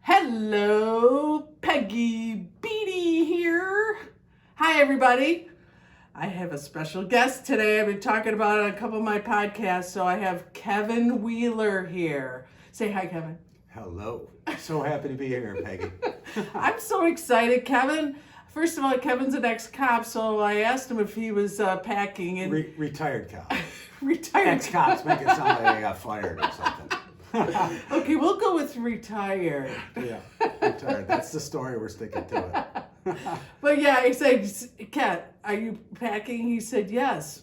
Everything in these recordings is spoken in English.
Hello, Peggy Beatty here. Hi, everybody. I have a special guest today. I've been talking about it on a couple of my podcasts, so I have Kevin Wheeler here. Say hi, Kevin. Hello. So happy to be here, Peggy. I'm so excited, Kevin. First of all, Kevin's an ex-cop, so I asked him if he was packing. And Retired cop. Retired Ex-cops make it sound like I got fired or something. Okay, we'll go with retired. Yeah, retired. That's the story. We're sticking to it. But yeah, I said, Kat, are you packing? He said, yes.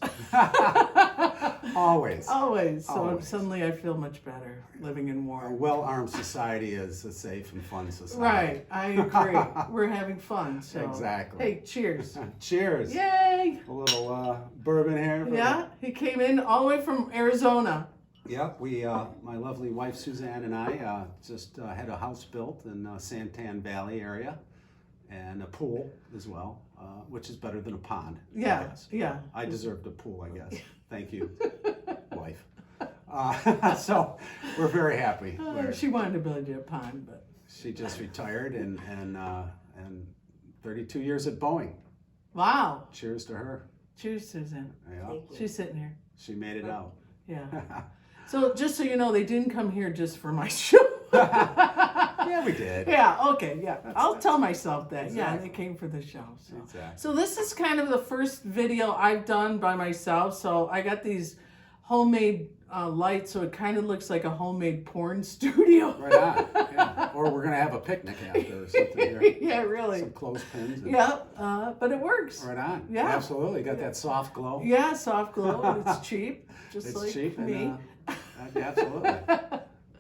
Always. Always. So Always. Suddenly I feel much better living in A Warren. well-armed society is a safe and fun society. Right, I agree. We're having fun. So. Exactly. Hey, cheers. Cheers. Yay. A little bourbon here. Yeah, he came in all the way from Arizona. Yep, my lovely wife Suzanne and I just had a house built in Santan Valley area, and a pool as well, which is better than a pond. Yeah, I guess. yeah. I deserved a pool, I guess. Thank you, wife. So we're very happy. She wanted to build you a pond, but She just retired and 32 years at Boeing. wow. Cheers to her. Cheers, Susan. Yeah, She's sitting here. she made it out. Yeah. So just so you know, they didn't come here just for my show. Yeah, we did. Yeah, okay, yeah. I'll tell myself that. Yeah, Exactly. they came for the show. So. Exactly. So this is kind of the first video I've done by myself. So I got these homemade lights, so it kind of looks like a homemade porn studio. Right on. Yeah. Or we're gonna have a picnic after or something here. Yeah, really. Some clothespins. And Yeah, but it works. Right on. Yeah. Absolutely. Got that soft glow. Yeah, soft glow. And it's cheap, just It's like cheap me. and absolutely.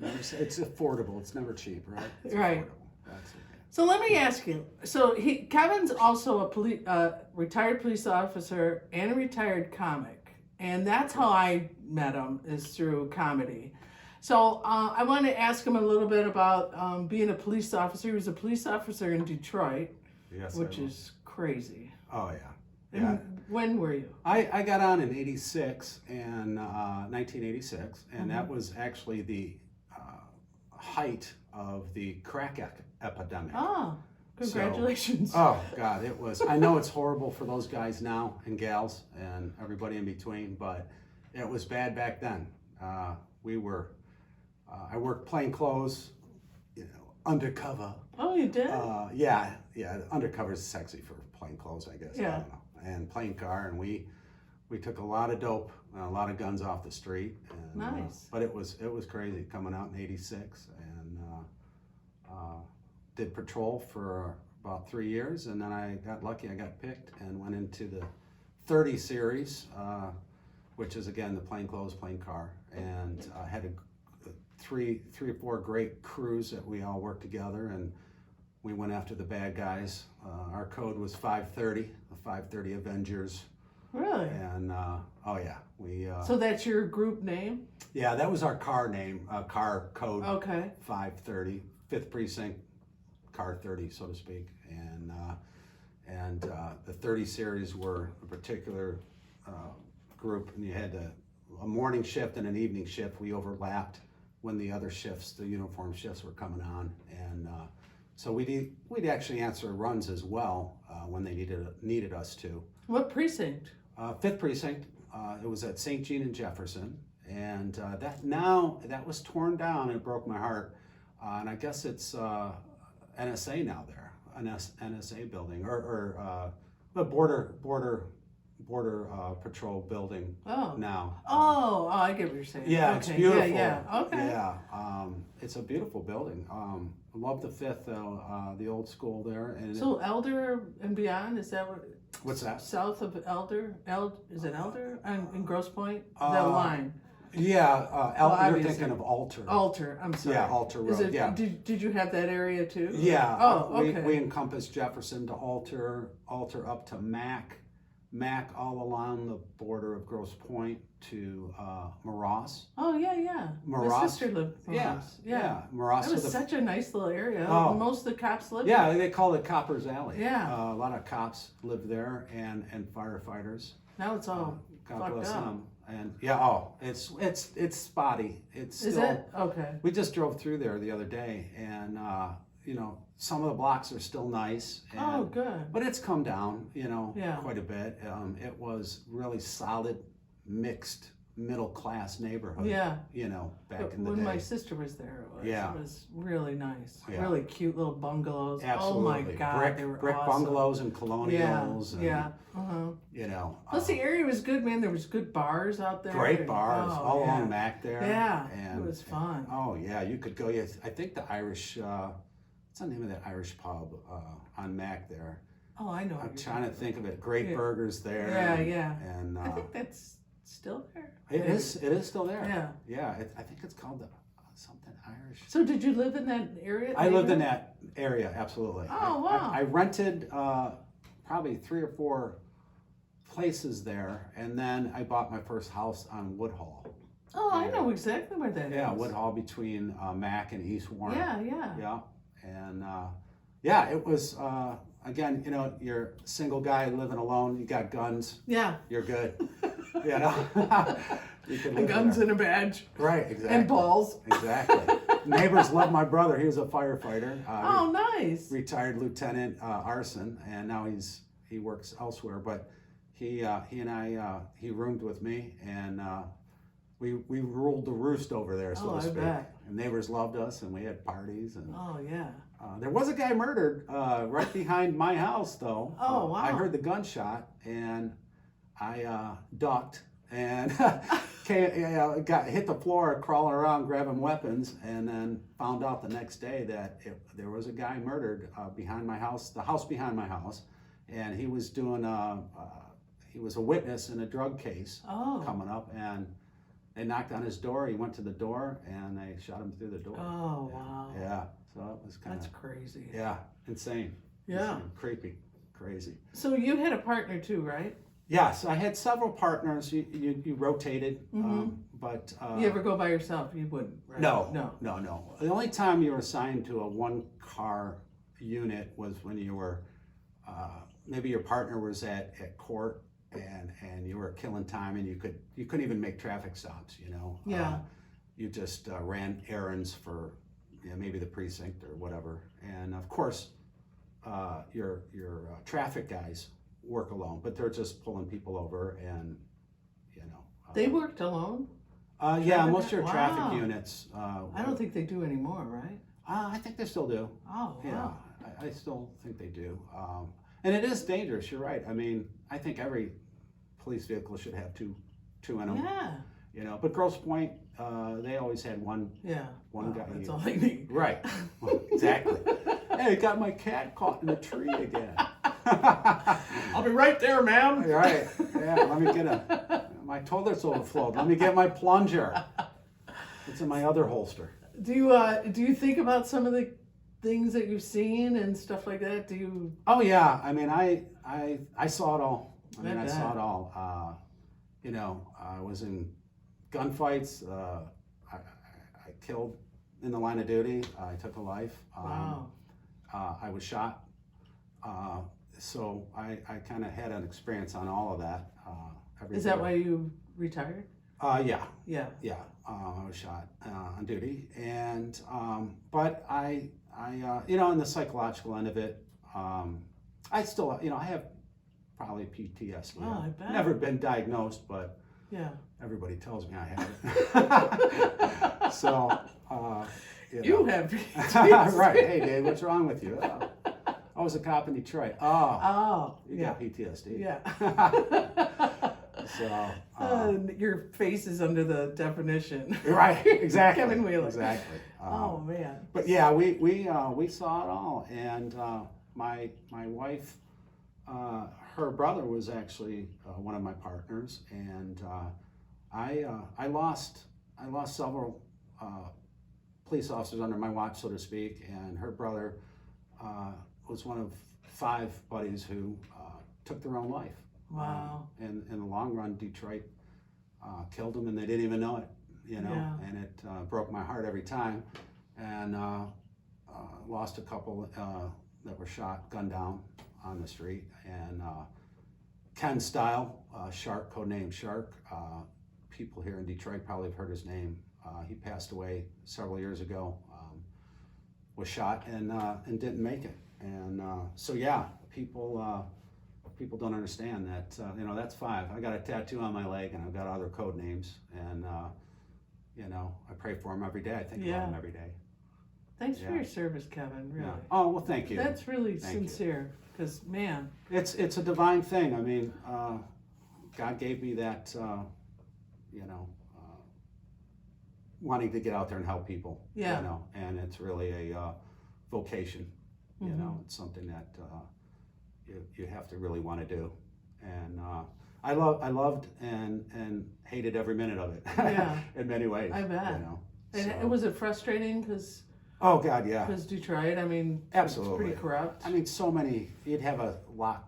It's affordable. It's never cheap, right? It's Right. affordable. That's okay. So let me ask you. So Kevin's also a retired police officer and a retired comic, and that's how I met him, is through comedy. So I want to ask him a little bit about being a police officer. He was a police officer in Detroit, Yes. which is crazy. Oh yeah. And Yeah. when were you? I got on in 86 and 1986, and that was actually the height of the crack epidemic. Oh, congratulations. Oh God, it was. I know it's horrible for those guys now and gals and everybody in between, but it was bad back then. I worked plain clothes, undercover. Oh, you did? Yeah. Undercover is sexy for plain clothes, I guess. Yeah. I don't know. And plain car, and we took a lot of dope and a lot of guns off the street. And, Nice. But it was crazy coming out in '86, and did patrol for about 3 years, and then I got lucky. I got picked and went into the 30 series, which is again the plain clothes, plain car, and had three or four great crews that we all worked together, and we went after the bad guys. Our code was 530, the 530 Avengers. Really? And oh yeah, we. So that's your group name? Yeah, that was our car name, car code. Okay. 530, 5th precinct, car 30, so to speak, and the 30 series were a particular group, and you had a morning shift and an evening shift. We overlapped when the other shifts, the uniform shifts, were coming on, and so we'd actually answer runs as well when they needed us to. What precinct? 5th precinct. It was at St. Jean and Jefferson, and that was torn down. It broke my heart, and I guess it's NSA now there, NSA building or a border patrol building now. Oh, I get what you're saying. Yeah, okay. it's beautiful. Yeah. Okay. Yeah, it's a beautiful building. I love the 5th though, the old school there. And So Elder and beyond, is that what? What's that? South of Elder? Is it Elder in Grosse Pointe? That line. Yeah, you're obviously. thinking of Alter. Alter, I'm sorry. Yeah, Alter Road. Is it, yeah. Did you have that area too? Yeah. Oh, okay. We encompassed Jefferson to Alter up to Mac all along the border of Grosse Pointe to Maross. Oh yeah. My Maross. sister lived in Maross. Yeah. Maross. That was such a nice little area. Oh. Most of the cops lived Yeah, there. they call it Copper's Alley. Yeah. A lot of cops live there and firefighters. Now it's all God fucked bless up. them. And yeah, it's spotty. It's Is still. it? Okay. We just drove through there the other day, and some of the blocks are still nice. And, Oh, good. But it's come down, Yeah. quite a bit. It was really solid, mixed, middle-class neighborhood. Yeah. Back in the When day. my sister was there, Yeah. it was really nice. Yeah. Really cute little bungalows. Absolutely. Oh my God, they were brick awesome. bungalows and colonials. Yeah. And, Plus the area was good, man. There was good bars out there. great bars all yeah. along Mac there. Yeah, and it was fun. Oh yeah, you could go. Yes, I think the Irish. What's the name of that Irish pub on Mac there? Oh, I know. what I'm you're trying to talking think of it. Great Yeah. burgers there. Yeah. And about. I think that's still there. it is. It is still there. Yeah. Yeah. I think it's called the something Irish. So did you live in that area? I lived in neighborhood? that area. Absolutely. Oh, wow. I rented probably 3 or 4 places there, and then I bought my first house on Woodhall. Oh, I know exactly where that is. Yeah, Woodhall between Mac and East Warren. Yeah. Yeah, and it was again, you're a single guy living alone. You got guns. Yeah. You're good. You can And live guns there. and a badge. Right, exactly. And balls. Exactly. Neighbors love my brother. He was a firefighter. Oh, nice. Retired Lieutenant Arson, and now he works elsewhere. But he and I he roomed with me, and we ruled the roost over there, so to I speak. bet. And neighbors loved us, and we had parties. And Oh, yeah. there was a guy murdered right behind my house, though. Oh, wow. I heard the gunshot, and I ducked and got hit the floor, crawling around, grabbing weapons, and then found out the next day that there was a guy murdered behind my house, the house behind my house, and he was doing he was a witness in a drug case coming up, and they knocked on his door. He went to the door, and they shot him through the door. Oh, wow. Yeah, so it was kind That's of crazy. yeah, insane. Yeah. Insane. Creepy, crazy. So you had a partner too, right? Yes, I had several partners. You rotated, but You ever go by yourself? You wouldn't, right? no. No. The only time you were assigned to a one-car unit was when you were maybe your partner was at court and you were killing time, and you couldn't even make traffic stops. Yeah. You just ran errands for maybe the precinct or whatever, and of course your traffic guys work alone, but they're just pulling people over, and They worked alone? yeah, most of your Wow. traffic units. I don't think they do anymore, right? I think they still do. Oh, Yeah, wow. I still think they do. And it is dangerous. You're right. I mean, I think every police vehicle should have two in them. Yeah. But Grosse Pointe, they always had one Yeah. One Wow, guy. That's all I need. Right. Well, exactly. Hey, got my cat caught in a tree again. I'll be right there, ma'am. Right. Yeah. Let me get my toilet's overflowed. Let me get my plunger. It's in my other holster. Do you think about some of the things that you've seen and stuff like that? Do you? Oh yeah. I mean, I saw it all. I bet. saw it all. I was in gunfights. I killed in the line of duty. I took a life. Wow. I was shot. So I kind of had an experience on all of that. Is that why you retired? Yeah. Yeah. I was shot on duty, and but I in the psychological end of it, I still, I have probably PTSD. Oh, I bet. Never been diagnosed, but Yeah. everybody tells me I have it. So, You have PTSD. right. Hey, Dave, what's wrong with you? I was a cop in Detroit. Oh, you got PTSD. Yeah. So, your face is under the definition. right, exactly. Kevin Wheeler. Exactly. Oh man. But yeah, we saw it all, and my wife, her brother was actually one of my partners, and I lost several police officers under my watch, so to speak, and her brother was one of 5 buddies who took their own life. Wow. And in the long run, Detroit killed them, and they didn't even know it, Yeah. and it broke my heart every time. And lost a couple that were shot, gunned down on the street. And Ken Style, Shark, codename Shark, people here in Detroit probably have heard his name. He passed away several years ago. was shot and didn't make it. And so yeah, people don't understand that. You know, that's 5. I got a tattoo on my leg, and I've got other code names, and you know, I pray for them every day. I think about them every day. Thanks for your service, Kevin. Really. Yeah. Oh well, thank you. That's really sincere. Because man, it's a divine thing. I mean, God gave me that. You know, wanting to get out there and help people. Yeah. You know, and it's really a vocation. You know, it's something that you have to really want to do. And I loved and hated every minute of it. Yeah. In many ways. I bet. You know. And was it frustrating? Because oh God, yeah. Because Detroit, I mean, absolutely, it's pretty corrupt. I mean, so many. You'd have a lock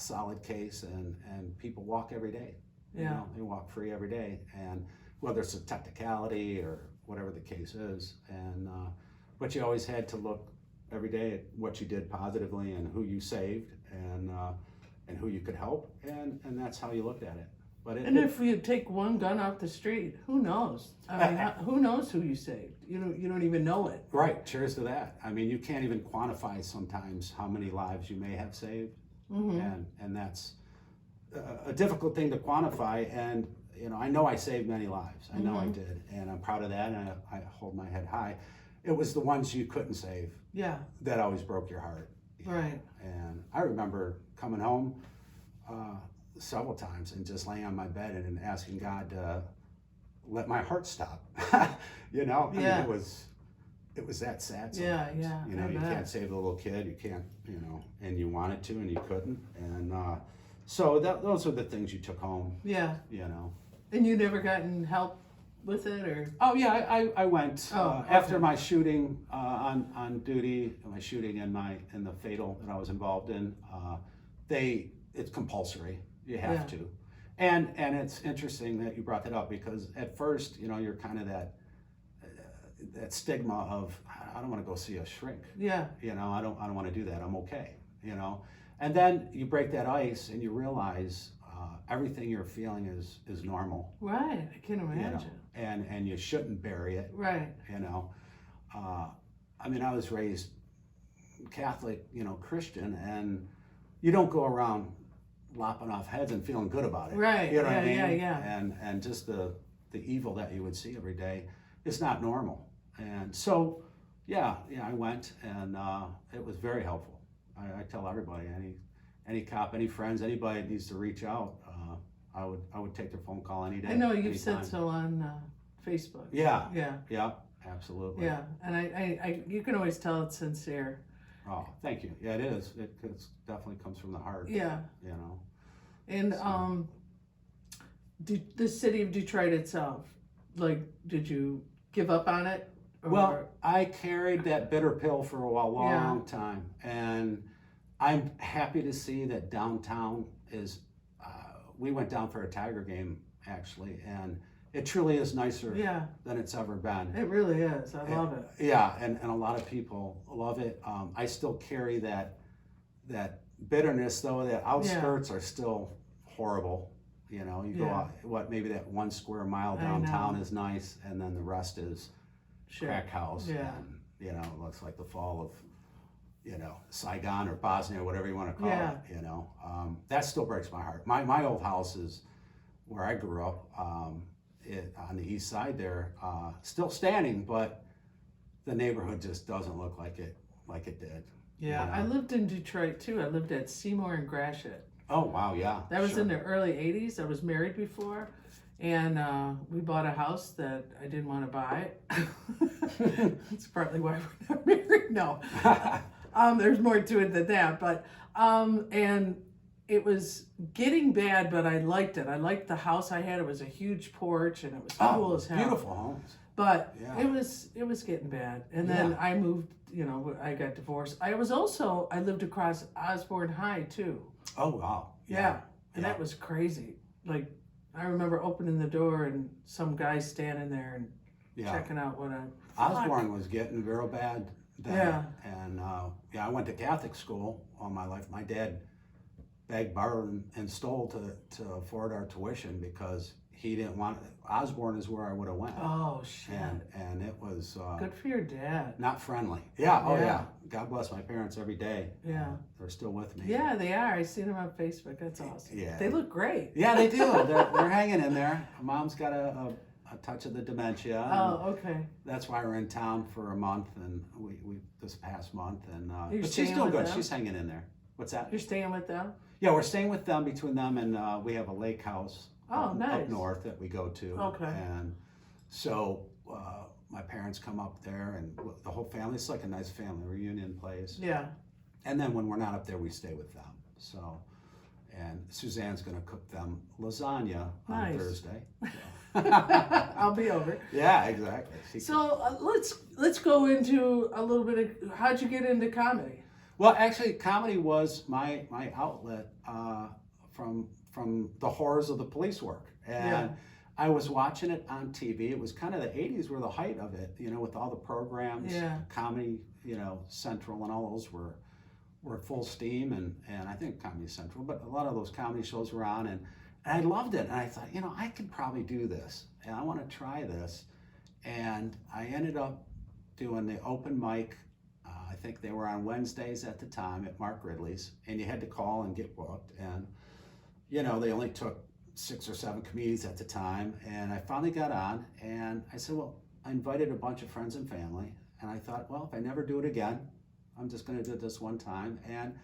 solid case, and people walk every day. Yeah. You know, they walk free every day, and whether it's a technicality or whatever the case is, and but you always had to look every day at what you did positively and who you saved and who you could help, and that's how you looked at it. But if you take one gun off the street, who knows? I mean, who knows who you saved? You don't even know it. Right. Cheers to that. I mean, you can't even quantify sometimes how many lives you may have saved, and that's a difficult thing to quantify. And you know, I know I saved many lives. I know I did, and I'm proud of that. And I hold my head high. It was the ones you couldn't save. Yeah. That always broke your heart. Right. And I remember coming home several times and just laying on my bed and asking God to let my heart stop. You know, I mean, it was that sad sometimes. Yeah. You know, you can't save the little kid, you can't, you know, and you wanted to and you couldn't. And so those are the things you took home. Yeah. You know. And you never gotten help with it, or? Oh yeah, I went after my shooting on duty, my shooting in the fatal that I was involved in. It's compulsory. You have to, and it's interesting that you brought that up, because at first, you know, you're kind of that stigma of, I don't want to go see a shrink. Yeah. You know, I don't want to do that. I'm okay. You know, and then you break that ice and you realize everything you're feeling is normal. Right. I can imagine. You know? And you shouldn't bury it. Right. You know, I mean, I was raised Catholic, you know, Christian, and you don't go around lopping off heads and feeling good about it. Right. You know what I mean? Yeah. And just the evil that you would see every day is not normal. And so, yeah, I went, and it was very helpful. I tell everybody, any cop, any friends, anybody that needs to reach out, I would take their phone call any day. I know you've anytime. said so on Facebook. Yeah. Yeah. Yeah. Absolutely. Yeah, and I you can always tell it's sincere. Oh, thank you. Yeah, it is. It definitely comes from the heart. Yeah. You know. And So. The city of Detroit itself, like, did you give up on it? Or? Well, I carried that bitter pill for a long time, and I'm happy to see that downtown is. We went down for a Tiger game actually, and it truly is nicer than it's ever been. It really is. I love it. Yeah, and a lot of people love it. I still carry that bitterness, though. The outskirts are still horrible. You know, you go out, maybe that 1 square mile downtown is nice, and then the rest is crack house. Yeah. And, you know, it looks like the fall of, you know, Saigon or Bosnia, whatever you want to call it. You know, that still breaks my heart. My old house is where I grew up. On the east side there, still standing, but the neighborhood just doesn't look like it did. Yeah, you know? I lived in Detroit too. I lived at Seymour and Gratiot. Oh wow, yeah. That was in the early '80s. I was married before, and we bought a house that I didn't want to buy. That's partly why we're not married. No, there's more to it than that. But and it was getting bad, but I liked it. I liked the house I had. It was a huge porch, and it was cool as hell. Beautiful homes. But it was getting bad. And then I moved, you know, I got divorced. I lived across Osborne High too. Oh wow. Yeah. And that was crazy. Like, I remember opening the door and some guy standing there and checking out what Osborne was getting real bad then. Yeah. And I went to Catholic school all my life. My dad begged, borrowed, and stole to afford our tuition because he didn't want Osborne is where I would have went. Oh shit. And it was Good for your dad. not friendly. Yeah. Oh Yeah. yeah. God bless my parents every day. Yeah. They're still with me. Yeah, they are. I seen them on Facebook. That's awesome. Yeah. They look great. Yeah, they do. They're hanging in there. Mom's got a touch of the dementia. Oh, okay. That's why we're in town for a month, and we this past month, and You're but she's staying doing with good. them? She's hanging in there. What's that? You're staying with them? Yeah, we're staying with them. Between them and we have a lake house Oh, nice. up north that we go to. Okay. And so my parents come up there, and the whole family. It's like a nice family reunion place. Yeah. And then when we're not up there, we stay with them. So, and Suzanne's going to cook them lasagna on Nice. Thursday. I'll be over. Yeah, exactly. So let's go into a little bit of how'd you get into comedy? Well, actually, comedy was my outlet from the horrors of the police work, and Yeah. I was watching it on TV. It was kind of the '80s were the height of it, with all the programs, Yeah. Comedy, Central, and all those were full steam, and I think Comedy Central, but a lot of those comedy shows were on, and I loved it, and I thought, I could probably do this, and I want to try this, and I ended up doing the open mic. I think they were on Wednesdays at the time at Mark Ridley's, and you had to call and get booked, and they only took 6 or 7 comedians at the time, and I finally got on, and I said, well, I invited a bunch of friends and family, and I thought, well, if I never do it again, I'm just going to do it this one time, and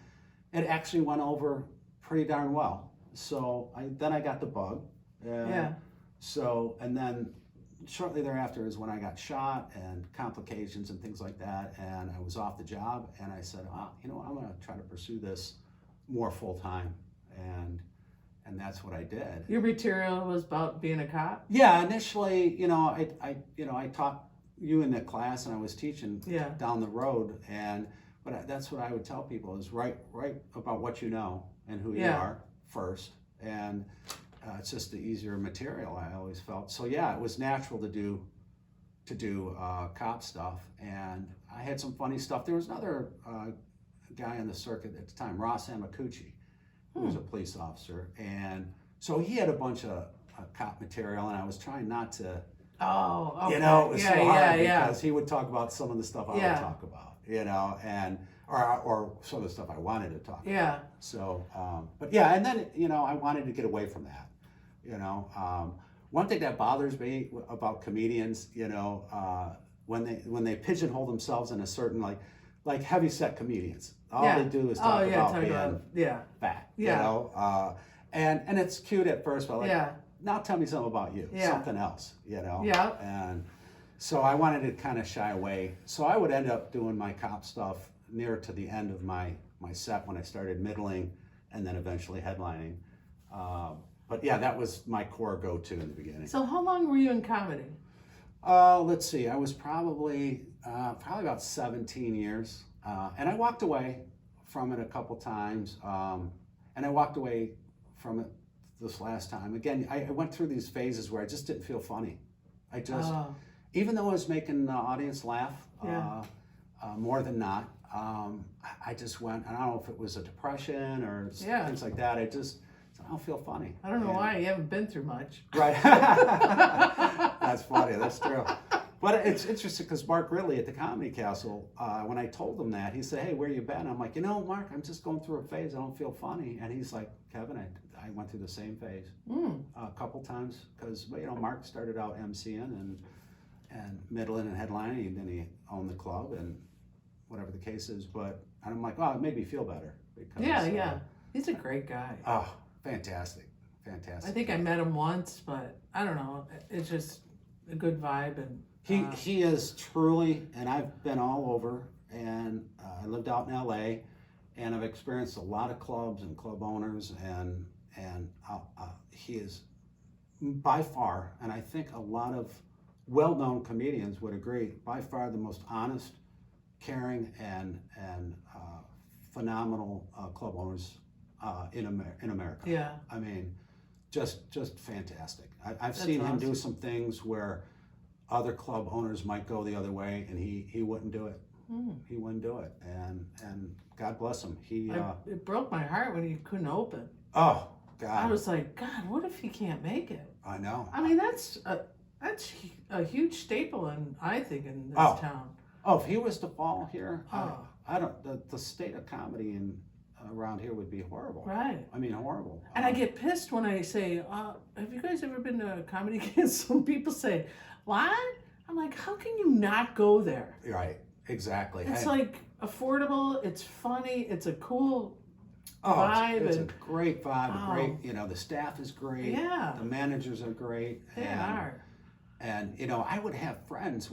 it actually went over pretty darn well. So then I got the bug. Yeah. So, and then shortly thereafter is when I got shot and complications and things like that, and I was off the job, and I said, I'm going to try to pursue this more full time, and that's what I did. Your material was about being a cop? Yeah, initially, I taught you in the class, and I was teaching Yeah. down the road, but that's what I would tell people is write about what you know and who you Yeah. are first, and it's just the easier material, I always felt. So yeah, it was natural to do cop stuff, and I had some funny stuff. There was another guy on the circuit at the time, Ross Amacucci, who was a police officer, and so he had a bunch of cop material, and I was trying not to, Oh, okay. it was so hard yeah. because he would talk about some of the stuff I Yeah. would talk about, and or some of the stuff I wanted to talk about. Yeah. So, but yeah, and then I wanted to get away from that. One thing that bothers me about comedians, when they pigeonhole themselves in a certain like heavy set comedians, all Yeah. they do is talk about being yeah. fat. Yeah. And it's cute at first, but Yeah. now tell me something about you, Yeah. something else, Yeah. And so I wanted to kind of shy away. So I would end up doing my cop stuff near to the end of my set when I started middling and then eventually headlining. But yeah, that was my core go-to in the beginning. So how long were you in comedy? Let's see, I was probably about 17 years. And I walked away from it a couple times. And I walked away from it this last time. Again, I went through these phases where I just didn't feel funny. I just, even though I was making the audience laugh, Yeah. more than not, I just went, I don't know if it was a depression or Yeah. things like that. I don't feel funny. I don't know And- why. You haven't been through much. Right. That's funny. That's true. But it's interesting because Mark Ridley at the Comedy Castle, when I told him that, he said, hey, where you been? I'm like, Mark, I'm just going through a phase. I don't feel funny. And he's like, Kevin, I went through the same phase a couple times because, Mark started out MCing and middling and headlining, and then he owned the club and whatever the case is. And I'm like, oh, it made me feel better. Because, Yeah. He's a great guy. Oh, fantastic. Fantastic. I think I met him once, but I don't know. It's just a good vibe, and He is truly, and I've been all over, and I lived out in LA, and I've experienced a lot of clubs and club owners, and he is by far, and I think a lot of well-known comedians would agree, by far the most honest, caring, and phenomenal club owners in America. Yeah. I mean, just fantastic. I've That's seen him do awesome. some things where other club owners might go the other way, and he wouldn't do it. He wouldn't do it, and God bless him. He it broke my heart when he couldn't open. oh God. I was like, God, what if he can't make it? I know. I mean, that's a huge staple, I think, in this town. Oh, if he was to fall here, Oh. I don't. The state of comedy around here would be horrible. Right. I mean, horrible. And I get pissed when I say, have you guys ever been to a comedy camp? Some people say, what? I'm like, how can you not go there? Right. Exactly. It's like affordable. It's funny. It's a cool vibe. It's a great vibe. Oh. Great. The staff is great. Yeah. The managers are great. They are. And I would have friends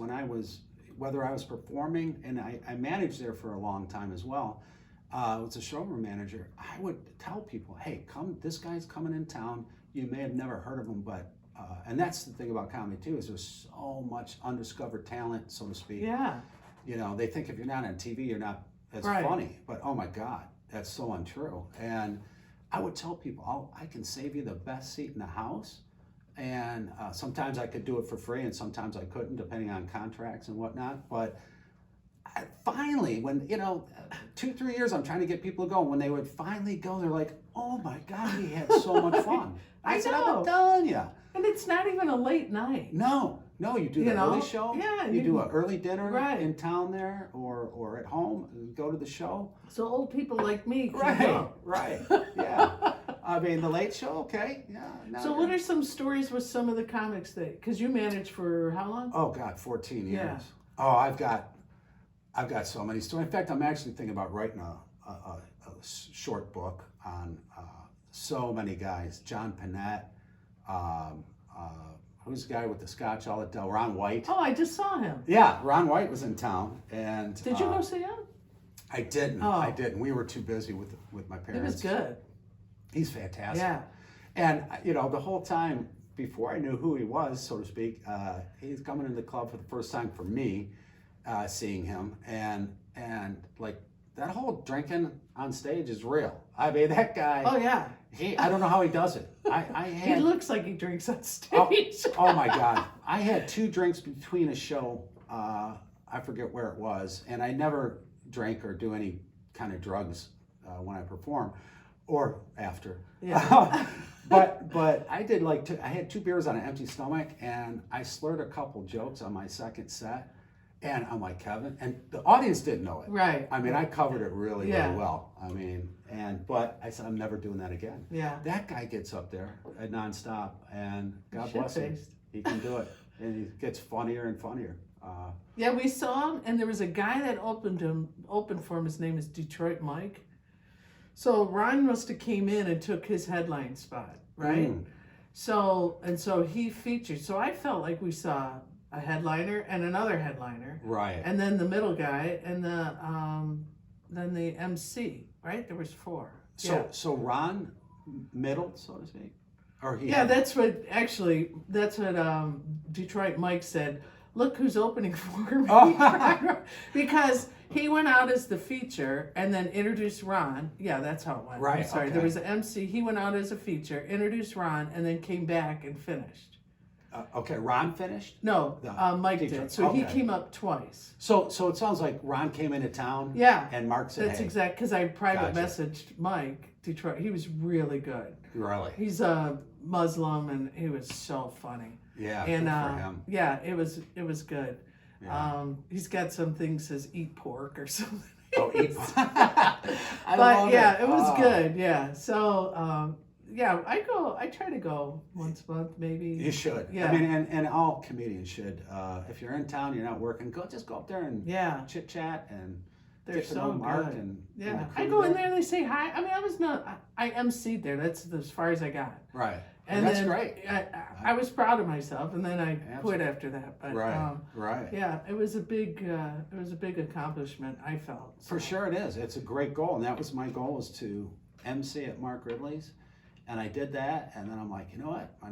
whether I was performing, and I managed there for a long time as well. I was a showroom manager. I would tell people, hey, this guy's coming in town. You may have never heard of him, but and that's the thing about comedy too, is there's so much undiscovered talent, so to speak. Yeah. They think if you're not on TV, you're not as funny. But oh my God, that's so untrue. And I would tell people, I can save you the best seat in the house. And sometimes I could do it for free, and sometimes I couldn't, depending on contracts and whatnot. But finally, when 2-3 years, I'm trying to get people to go. When they would finally go, they're like, "Oh my God, we had so much fun." I said, know. "I'm telling you." And it's not even a late night. No, you do the early show. Yeah, you do an early dinner right. in town there, or at home. And go to the show. So old people like me can Right, go. right, yeah. I mean, the late show, okay, yeah. So what are some stories with some of the comics because you managed for how long? Oh God, 14 years. Yeah. Oh, I've got so many stories. In fact, I'm actually thinking about writing a short book on so many guys. John Panette, who's the guy with the scotch all the time? Ron White. Oh, I just saw him. Yeah, Ron White was in town, and did you go see him? I didn't. Oh. I didn't. We were too busy with my parents. He was good. He's fantastic. Yeah. And the whole time before I knew who he was, so to speak, he's coming into the club for the first time for me, seeing him, and like that whole drinking on stage is real. I mean, that guy. Oh yeah. I don't know how he does it. He looks like he drinks on stage. Oh my God! I had 2 drinks between a show. I forget where it was, and I never drank or do any kind of drugs when I perform. Or after, yeah. but I did I had 2 beers on an empty stomach, and I slurred a couple jokes on my second set, and I'm like, Kevin, and the audience didn't know it. Right. I mean, I covered it really, Yeah. really well. I mean, but I said I'm never doing that again. Yeah. That guy gets up there nonstop, and God bless him, Shit-faced. he can do it, and he gets funnier and funnier. Yeah, we saw him, and there was a guy that opened for him. His name is Detroit Mike. So Ron must have came in and took his headline spot, right? So he featured. So I felt like we saw a headliner and another headliner, Right. and then the middle guy, and then the MC. Right? There was 4. So Ron middle, so to speak, or he. Yeah, that's what Detroit Mike said. Look who's opening for me. Oh. Because he went out as the feature and then introduced Ron. Yeah, that's how it went. Right, I'm sorry. okay. There was an MC. He went out as a feature, introduced Ron, and then came back and finished. Okay, Ron finished? No, Mike Detroit. did. So he Okay. came up twice. So it sounds like Ron came into town. Yeah. And Mark said, That's hey. exact, because I private Gotcha. messaged Mike, Detroit. He was really good. Really? He's a Muslim, and he was so funny. Yeah, And good for him. yeah, it was good. Yeah. He's got some things says eat pork or something. Oh, eat. But yeah, it was good. Yeah. So yeah, I try to go once a month maybe. You should. Yeah. I mean, and all comedians should. If you're in town, you're not working, just go up there and Yeah. chit chat and They're get to know so Mark good. and Yeah. the I crew go in there. there and they say hi. I mean, I emceed there. That's as far as I got. Right. And that's then great. I was proud of myself, and then I quit Absolutely. after that. But Right. yeah, it was a big accomplishment. I felt For sure it is. It's a great goal, and that was my goal, was to MC at Mark Ridley's, and I did that. And then I'm like, you know what? I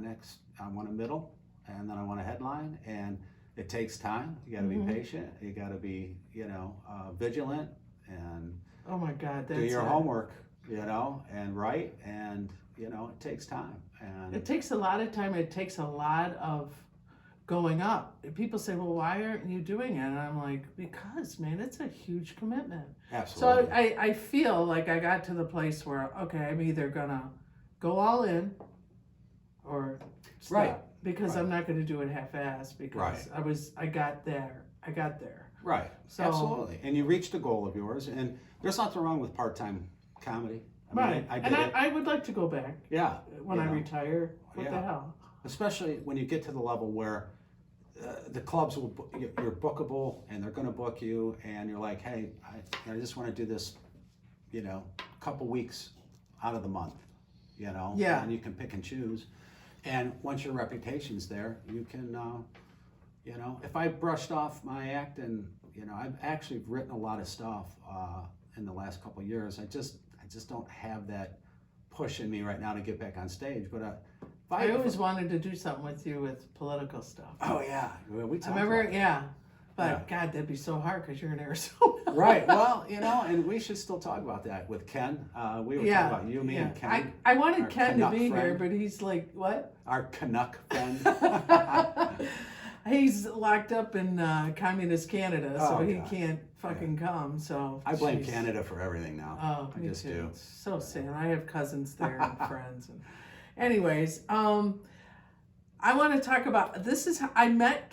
want a middle, and then I want a headline, and it takes time. You got to be patient. You got to be, vigilant, and Oh my God, that's do your it. homework, and write, and it takes time. And It takes a lot of time. It takes a lot of going up. People say, well, why aren't you doing it? And I'm like, because, man, it's a huge commitment. absolutely. So I feel like I got to the place where, okay, I'm either going to go all in or stop. Right. Because Right. I'm not going to do it half-assed because Right. I got there. Right. So, Absolutely. And you reached a goal of yours, and there's nothing wrong with part-time comedy. I mean, right. I And did it. I would like to go back Yeah. when you I know, retire. What the Yeah. hell? Especially when you get to the level where the clubs will you're bookable and they're going to book you, and you're like, hey, I just want to do this, couple weeks out of the month, Yeah. and you can pick and choose. And once your reputation's there, you can, if I brushed off my act, and I've actually written a lot of stuff in the last couple of years. I just don't have that push in me right now to get back on stage. But if I always wanted to do something with you with political stuff. Oh yeah, well, we I talked remember, about that. yeah. But Yeah. God, that'd be so hard because you're in Arizona. Right. Well, and we should still talk about that with Ken. We were Yeah, talking about you, me, yeah. and Ken, I wanted our Ken to Canuck be here, friend. but he's like, what? our Canuck friend. He's locked up in communist Canada, so Oh, he God. can't fucking come. So I blame jeez. Canada for everything now. Oh, I me just too. do. It's so sad. I have cousins there and friends. And anyways, I want to talk about this. Is how I met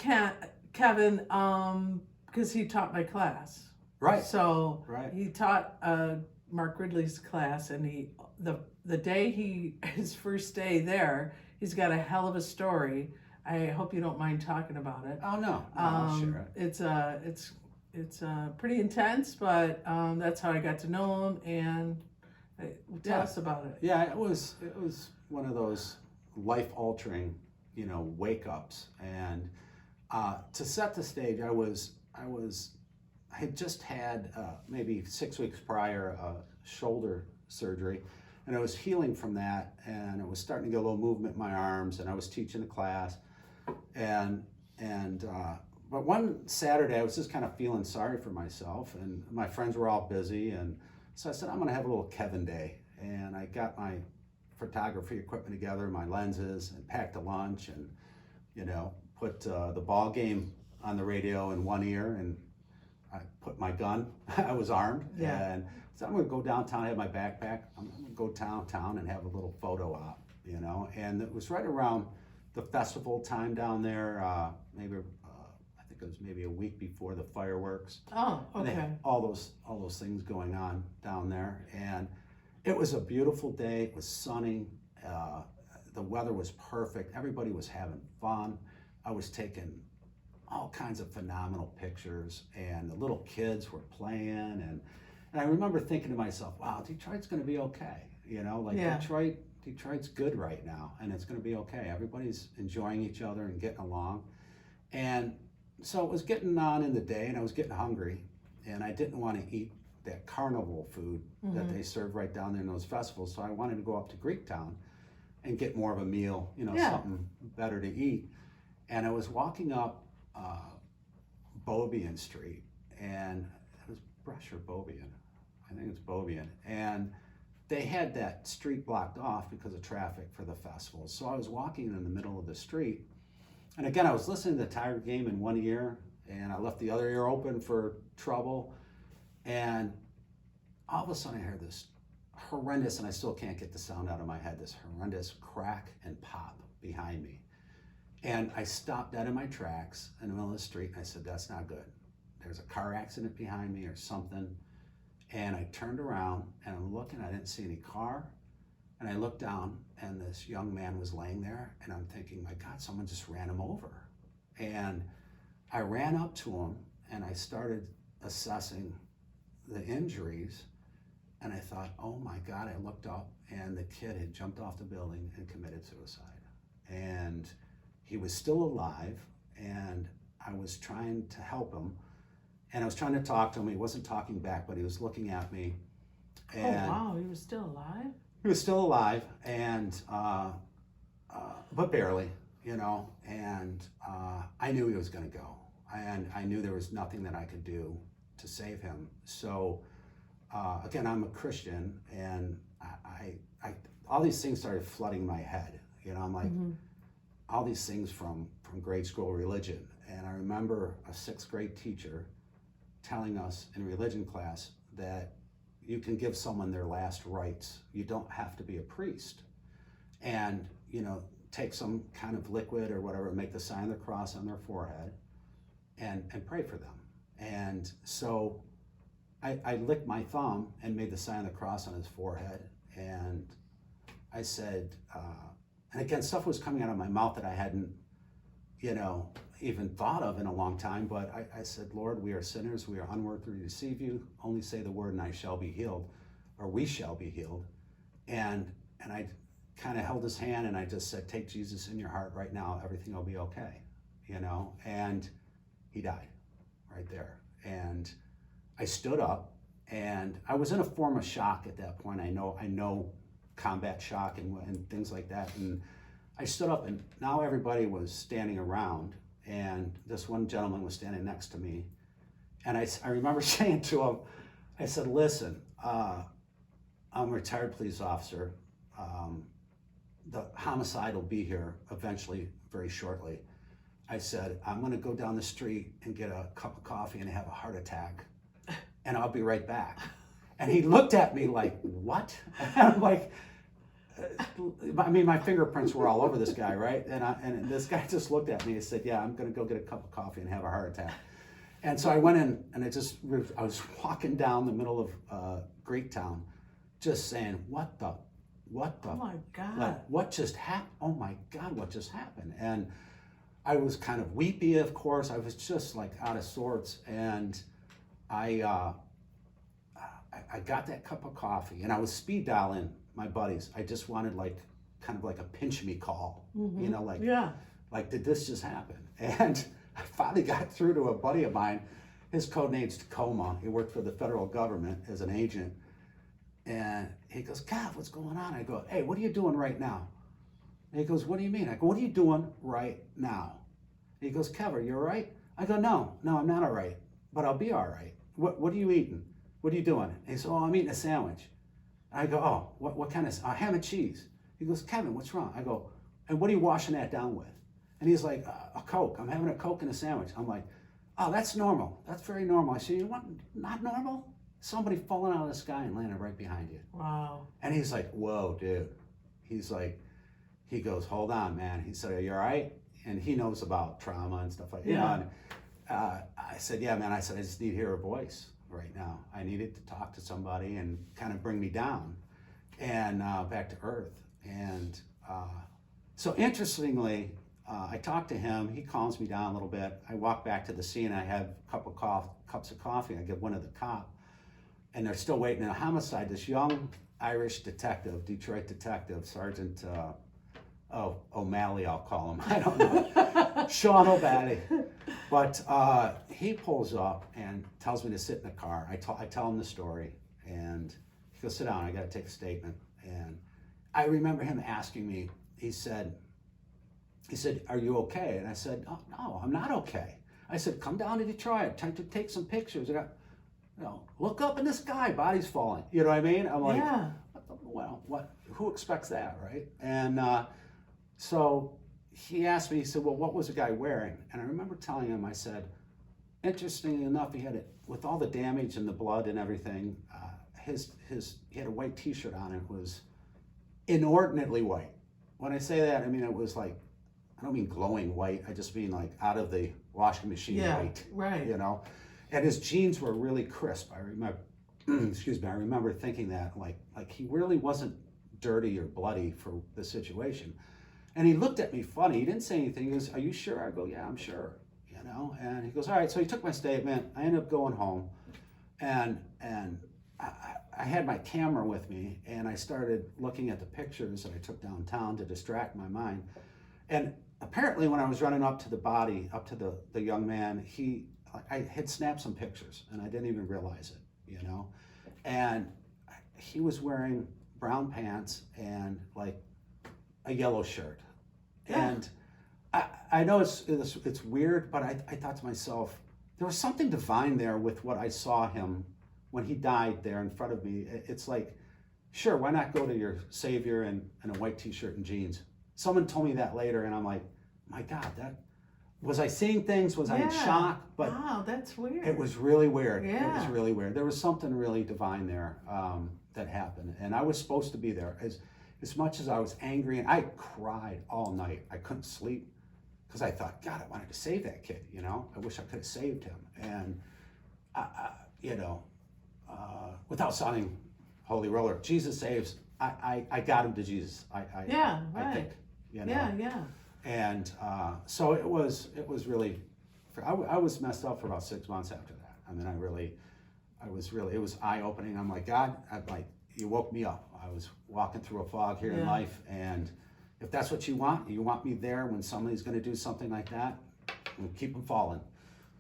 Kevin because he taught my class. Right. So Right. he taught Mark Ridley's class, and the day his first day there, he's got a hell of a story. I hope you don't mind talking about it. Oh no. I'll share it. It's pretty intense, but that's how I got to know him. And tell Yeah. us about it. Yeah, it was one of those life altering, wake ups. And to set the stage, I had just had maybe 6 weeks prior shoulder surgery, and I was healing from that, and I was starting to get a little movement in my arms, and I was teaching a class, but one Saturday I was just kind of feeling sorry for myself, and my friends were all busy, and so I said, I'm going to have a little Kevin day, and I got my photography equipment together, my lenses, and packed a lunch, and put the ball game on the radio in one ear, and I put my gun. I was armed, Yeah. and so I'm going to go downtown. I have my backpack. I'm going to go downtown and have a little photo op, And it was right around the festival time down there. Maybe I think it was maybe a week before the fireworks. Oh, And they okay. had all those things going on down there, and it was a beautiful day. It was sunny. The weather was perfect. Everybody was having fun. I was taking all kinds of phenomenal pictures, and the little kids were playing, and I remember thinking to myself, wow, Detroit's going to be okay. Yeah. Detroit's good right now, and it's going to be okay. Everybody's enjoying each other and getting along. And so it was getting on in the day, and I was getting hungry, and I didn't want to eat that carnival food that they serve right down there in those festivals. So I wanted to go up to Greektown and get more of a meal, Yeah. something better to eat. And I was walking up Beaubien Street, and it was Brush or Beaubien. I think it's Beaubien. And they had that street blocked off because of traffic for the festival. So I was walking in the middle of the street, and again, I was listening to the Tiger game in one ear, and I left the other ear open for trouble. And all of a sudden I heard this horrendous, and I still can't get the sound out of my head, this horrendous crack and pop behind me. And I stopped dead in my tracks in the middle of the street, and I said, that's not good. There's a car accident behind me or something. And I turned around, and I'm looking, I didn't see any car. And I looked down, and this young man was laying there, and I'm thinking, my God, someone just ran him over. And I ran up to him, and I started assessing the injuries, and I thought, oh my God, I looked up, and the kid had jumped off the building and committed suicide. And he was still alive, and I was trying to help him, and I was trying to talk to him. He wasn't talking back, but he was looking at me. And Oh, wow, he was still alive? he was still alive, and but barely, and I knew he was going to go, and I knew there was nothing that I could do to save him. So again, I'm a Christian, and I all these things started flooding my head. I'm like, all these things from grade school religion. And I remember a 6th grade teacher telling us in religion class that you can give someone their last rites. You don't have to be a priest. and, take some kind of liquid or whatever, make the sign of the cross on their forehead and pray for them. And so I licked my thumb and made the sign of the cross on his forehead. And I said, and again, stuff was coming out of my mouth that I hadn't, even thought of in a long time. But I said, Lord, we are sinners. We are unworthy to receive you. Only say the word and I shall be healed, or we shall be healed. And I kind of held his hand and I just said, take Jesus in your heart right now. Everything will be okay, and he died right there. And I stood up, and I was in a form of shock at that point. I know combat shock and things like that. And I stood up, and now everybody was standing around, and this one gentleman was standing next to me. And I remember saying to him, I said, listen, I'm a retired police officer. The homicide will be here eventually, very shortly. I said, I'm going to go down the street and get a cup of coffee and have a heart attack, and I'll be right back. And he looked at me like, what? And I'm like, my fingerprints were all over this guy, right? And this guy just looked at me and said, yeah, I'm going to go get a cup of coffee and have a heart attack. And so I went in, and I was walking down the middle of Greektown, just saying, what the, Oh my God. like, what just happened? Oh my God, what just happened? And I was kind of weepy, of course. I was just like out of sorts. And I got that cup of coffee, and I was speed dialing my buddies. I just wanted kind of like a pinch me call, like, did this just happen? And I finally got through to a buddy of mine. His code name's Tacoma. He worked for the federal government as an agent. And he goes, Gav, what's going on? I go, hey, what are you doing right now? And he goes, what do you mean? I go, what are you doing right now? And he goes, Kev, are you all right? I go, no, I'm not all right, but I'll be all right. What are you eating? What are you doing? And he said, oh, I'm eating a sandwich. I go, oh, what kind of, ham and cheese? He goes, Kevin, what's wrong? I go, and what are you washing that down with? And he's like, a Coke. I'm having a Coke and a sandwich. I'm like, oh, that's normal. That's very normal. I said, you know what, not normal? Somebody falling out of the sky and landing right behind you. Wow. And he's like, whoa, dude. He's like, he goes, hold on, man. He said, are you all right? And he knows about trauma and stuff like that. Yeah. And I said, yeah, man. I said, I just need to hear a voice right now. I needed to talk to somebody and kind of bring me down and back to earth. And so interestingly, I talked to him. He calms me down a little bit. I walk back to the scene. I have a couple of cups of coffee. I give one to the cop. And they're still waiting in a homicide. This young Irish detective, Detroit detective, Sergeant O'Malley, I'll call him. I don't know. Sean O'Malley. But he pulls up and tells me to sit in the car. I tell him the story. And he goes, sit down. I got to take a statement. And I remember him asking me, he said, are you okay? And I said, oh, no, I'm not okay. I said, come down to Detroit. Time to take some pictures. I got, look up in the sky, body's falling. You know what I mean? I'm like, yeah. What? Who expects that, right? And so he asked me, he said, well, what was the guy wearing? And I remember telling him, I said, interestingly enough, he had it, with all the damage and the blood and everything, he had a white t-shirt on. It was inordinately white. When I say that, I mean, it was like, I don't mean glowing white. I just mean like out of the washing machine white. Right. And his jeans were really crisp. I remember, I remember thinking that like he really wasn't dirty or bloody for the situation. And he looked at me funny. He didn't say anything. He goes, are you sure? I go, yeah, I'm sure. And he goes, all right. So he took my statement. I ended up going home, and I had my camera with me, and I started looking at the pictures that I took downtown to distract my mind. And apparently, when I was running up to the body, up to the young man, I had snapped some pictures, and I didn't even realize it, And he was wearing brown pants and like a yellow shirt. Yeah. And I know it's weird, but I thought to myself, there was something divine there with what I saw him when he died there in front of me. It's like, sure, why not go to your Savior in a white t-shirt and jeans? Someone told me that later, and I'm like, my God, was I seeing things? Was I in shock? But wow, that's weird. It was really weird. Yeah. It was really weird. There was something really divine there that happened, and I was supposed to be there. as much as I was angry, and I cried all night. I couldn't sleep because I thought, God, I wanted to save that kid. You know, I wish I could have saved him. And you know, without sounding holy roller, Jesus saves. I got him to Jesus. Yeah, right. I think, you know. Yeah. And so it was really, I was messed up for about 6 months after that. I mean, it was eye opening. I'm like, God, you woke me up. I was walking through a fog here in life, and if that's what you want me there when somebody's going to do something like that, and keep them falling.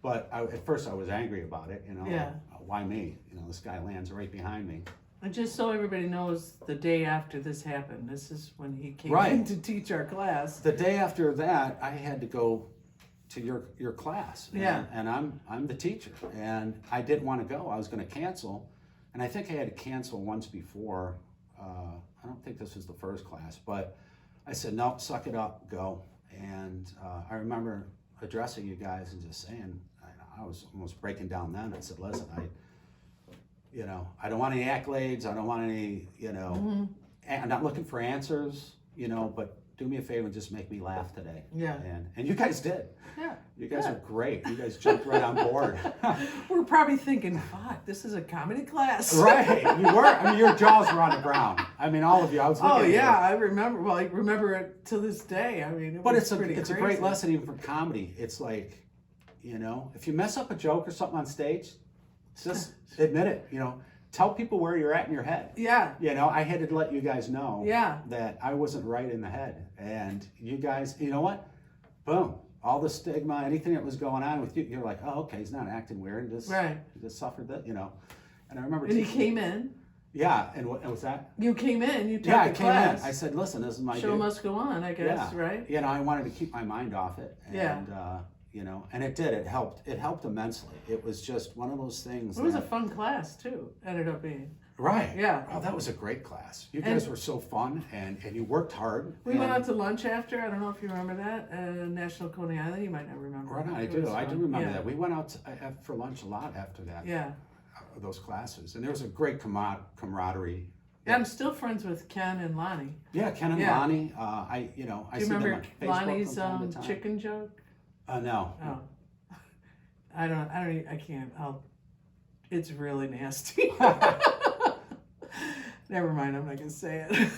But at first I was angry about it, you know. Yeah. Why me? You know, this guy lands right behind me. And just so everybody knows, the day after this happened, this is when he came Right. in to teach our class. The day after that, I had to go to your class. Yeah. And I'm the teacher, and I didn't want to go. I was going to cancel, and I think I had to cancel once before. I don't think this was the first class, but I said, no, suck it up, go. And I remember addressing you guys and just saying, I was almost breaking down then. I said, listen, I don't want any accolades. I don't want any, I'm not looking for answers, but do me a favor and just make me laugh today. Yeah. And you guys did. Yeah. You guys are great. You guys jumped right on board. We're probably thinking, fuck, this is a comedy class. Right. You were. I mean, your jaws were on the ground. I mean, all of you. I was looking Oh at yeah, you. I remember. Well, I remember it to this day. I mean, But it's it's pretty a crazy. great lesson even for comedy. It's like, if you mess up a joke or something on stage, just admit it. Tell people where you're at in your head. Yeah. I had to let you guys know Yeah. that I wasn't right in the head. And you guys, you know what? Boom. All the stigma, anything that was going on with you, you're like, oh, okay, he's not acting weird. He just suffered that, And I remember. And he came in. Yeah. And what was that? You came in. You took Yeah, I the came class. in. I said, listen, this is my Show gig. must go on, I guess, Yeah. right? I wanted to keep my mind off it. And, Yeah. and it did. It helped. It helped immensely. It was just one of those things. It was a fun class too. Ended up being. Right. Yeah. Oh, that was a great class. You guys were so fun, and you worked hard. We went out to lunch after. I don't know if you remember that. National Coney Island. You might not remember. Right on, I It do. was I do fun. remember Yeah. that. We went out for lunch a lot after that. Yeah. Those classes, and there was a great camaraderie. Yeah, I'm still friends with Ken and Lonnie. Yeah, Ken and Yeah. Lonnie. I Do see you them remember on Facebook Lonnie's from time to time. chicken joke? No. Oh. I can't. It's really nasty. Never mind, I'm not gonna say it.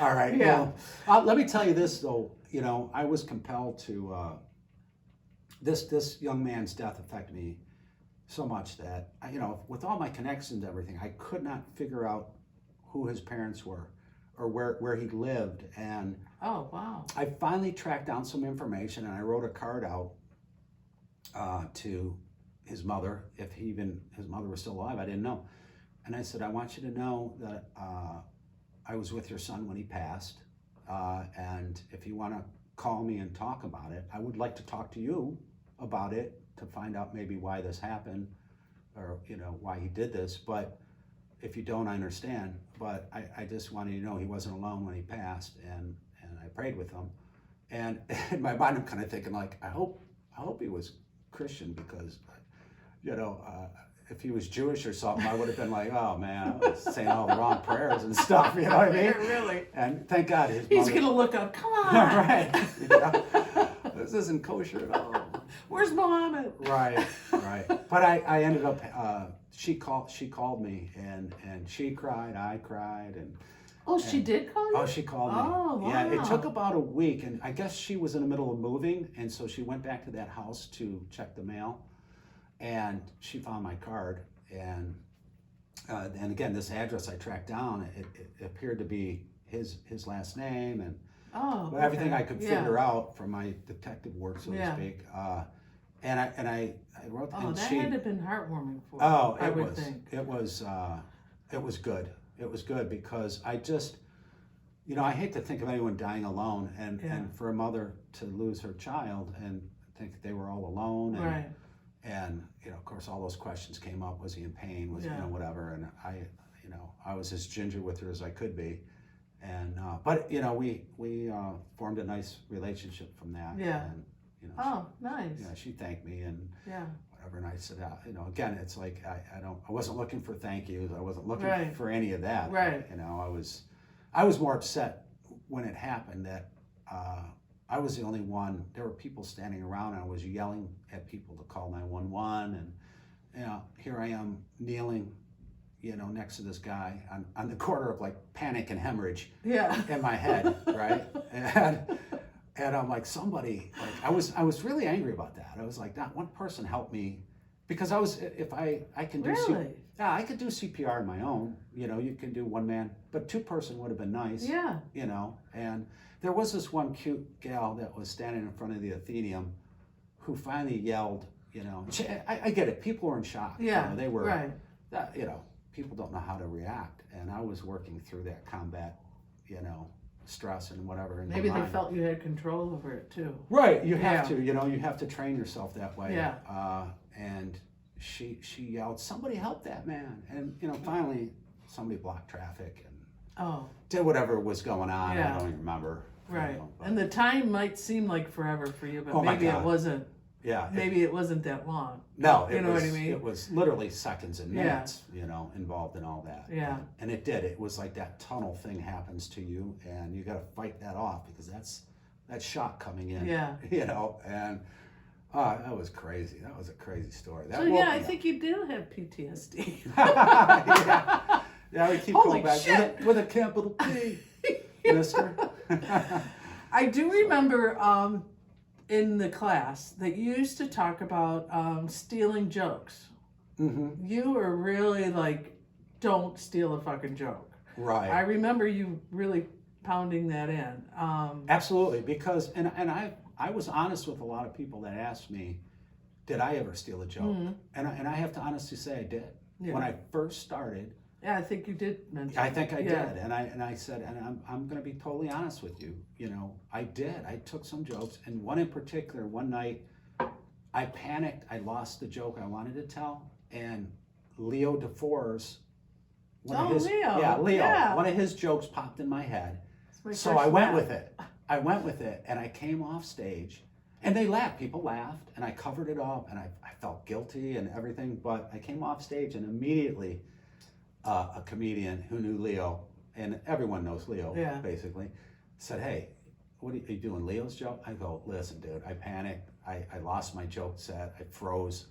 All right. Yeah. Well, let me tell you this though. I was compelled to. This young man's death affected me so much that with all my connections and everything, I could not figure out who his parents were or where he lived. And Oh, wow. I finally tracked down some information, and I wrote a card out to his mother. If his mother was still alive, I didn't know. And I said, I want you to know that I was with your son when he passed. And if you want to call me and talk about it, I would like to talk to you about it to find out maybe why this happened or, why he did this. But if you don't, I understand. But I just wanted you to know he wasn't alone when he passed, and I prayed with him. And in my mind, I'm kind of thinking like, I hope he was Christian, because, if he was Jewish or something, I would have been like, oh man, I was saying all the wrong prayers and stuff, you know what I mean? Yeah, really. And thank God his He's mother. gonna look up. Come on. Right. This isn't kosher at all. Where's Mohammed? Right. But I ended up. She called me, and she cried. I cried, and. Oh, she did call you? Oh, she called me. Oh, wow. Yeah, it took about a week, and I guess she was in the middle of moving, and so she went back to that house to check the mail, and she found my card, and again, this address I tracked down, it appeared to be his last name, and everything okay. I could figure out from my detective work, so to speak. And I wrote. Oh, and that she, had to have been heartwarming for you. Oh, I it would was. think. It was good. It was good because I just, I hate to think of anyone dying alone, and for a mother to lose her child and think they were all alone, and Right. and of course all those questions came up. Was he in pain? Was whatever? And I was as ginger with her as I could be, and but we formed a nice relationship from that. Yeah. And, Oh, nice. she thanked me and. Yeah. Whatever, and I said, again, it's like I wasn't looking for thank yous. I wasn't looking Right. for any of that. Right. I was more upset when it happened that I was the only one. There were people standing around, and I was yelling at people to call 911, and here I am kneeling, next to this guy on the corner of like panic and hemorrhage in my head, right? And I'm like, somebody, like, I was really angry about that. I was like, not one person helped me, because I can do Really? I could do CPR on my own. You can do one man, but two person would have been nice. Yeah. And there was this one cute gal that was standing in front of the Athenaeum who finally yelled. I get it. People were in shock. Yeah. They were. Right. People don't know how to react, and I was working through that combat, stress and whatever. In Maybe my they mind. felt you had control over it too. Right. You have to. You have to train yourself that way. Yeah. And she yelled, "Somebody help that man!" And finally, somebody blocked traffic and did whatever was going on. Yeah. I don't even remember. Right. And the time might seem like forever for you, but Oh my maybe it God. wasn't. Yeah. Maybe it wasn't that long. No, You know what I mean? It was literally seconds and Yeah. minutes, involved in all that. Yeah. And it did. It was like that tunnel thing happens to you, and you got to fight that off, because that's shock coming in. Yeah. And that was crazy. That was a crazy story. That So woke yeah, me I up. think you do have PTSD. Yeah, we keep Holy going back shit. with a capital P, mister. I do remember in the class that you used to talk about stealing jokes. Mm-hmm. You were really like, don't steal a fucking joke. Right. I remember you really pounding that in. Absolutely, because and I was honest with a lot of people that asked me, did I ever steal a joke? Mm-hmm. And I have to honestly say I did. Yeah. When I first started, Yeah, I think you did mention. I think I Yeah. did, and I said, and I'm going to be totally honest with you. I did. I took some jokes, and one in particular, one night, I panicked. I lost the joke I wanted to tell, and Leo DeFore's Leo. Leo. Yeah. One of his jokes popped in my head, It's my so first I went laugh. with it. I went with it, and I came off stage, and they laughed. People laughed, and I covered it up, and I felt guilty and everything. But I came off stage, and immediately, a comedian who knew Leo, and everyone knows Leo, Yeah. basically, said, "Hey, what are you doing, Leo's joke?" I go, "Listen, dude, I panicked. I lost my joke set. I froze.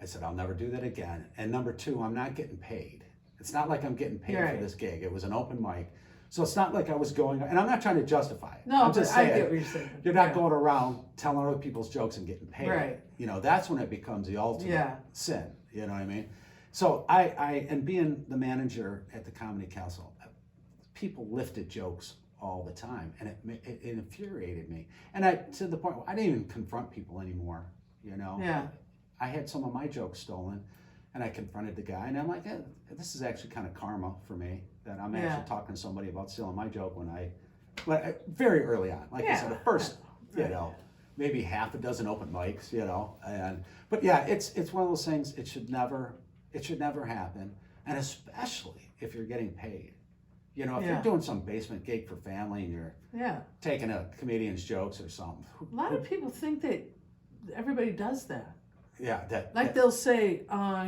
I said, I'll never do that again. And number two, I'm not getting paid. It's not like I'm getting paid Right. for this gig. It was an open mic. So it's not like I was going, and I'm not trying to justify it. No, I'm just but I saying, get what you're saying. you're not Yeah. going around telling other people's jokes and getting paid. Right. That's when it becomes the ultimate Yeah. sin. You know what I mean? So and being the manager at the Comedy Council, people lifted jokes all the time, and it infuriated me. And to the point where I didn't even confront people anymore. Yeah. I had some of my jokes stolen, and I confronted the guy, and I'm like, this is actually kind of karma for me, that I'm Yeah. actually talking to somebody about stealing my joke very early on. Like I said, the first, Right. maybe half a dozen open mics, but yeah, it's one of those things. It should never happen, and especially if you're getting paid. If Yeah. you're doing some basement gig for family and you're Yeah. taking a comedian's jokes or something. A lot of people think that everybody does that. Yeah, Like they'll say,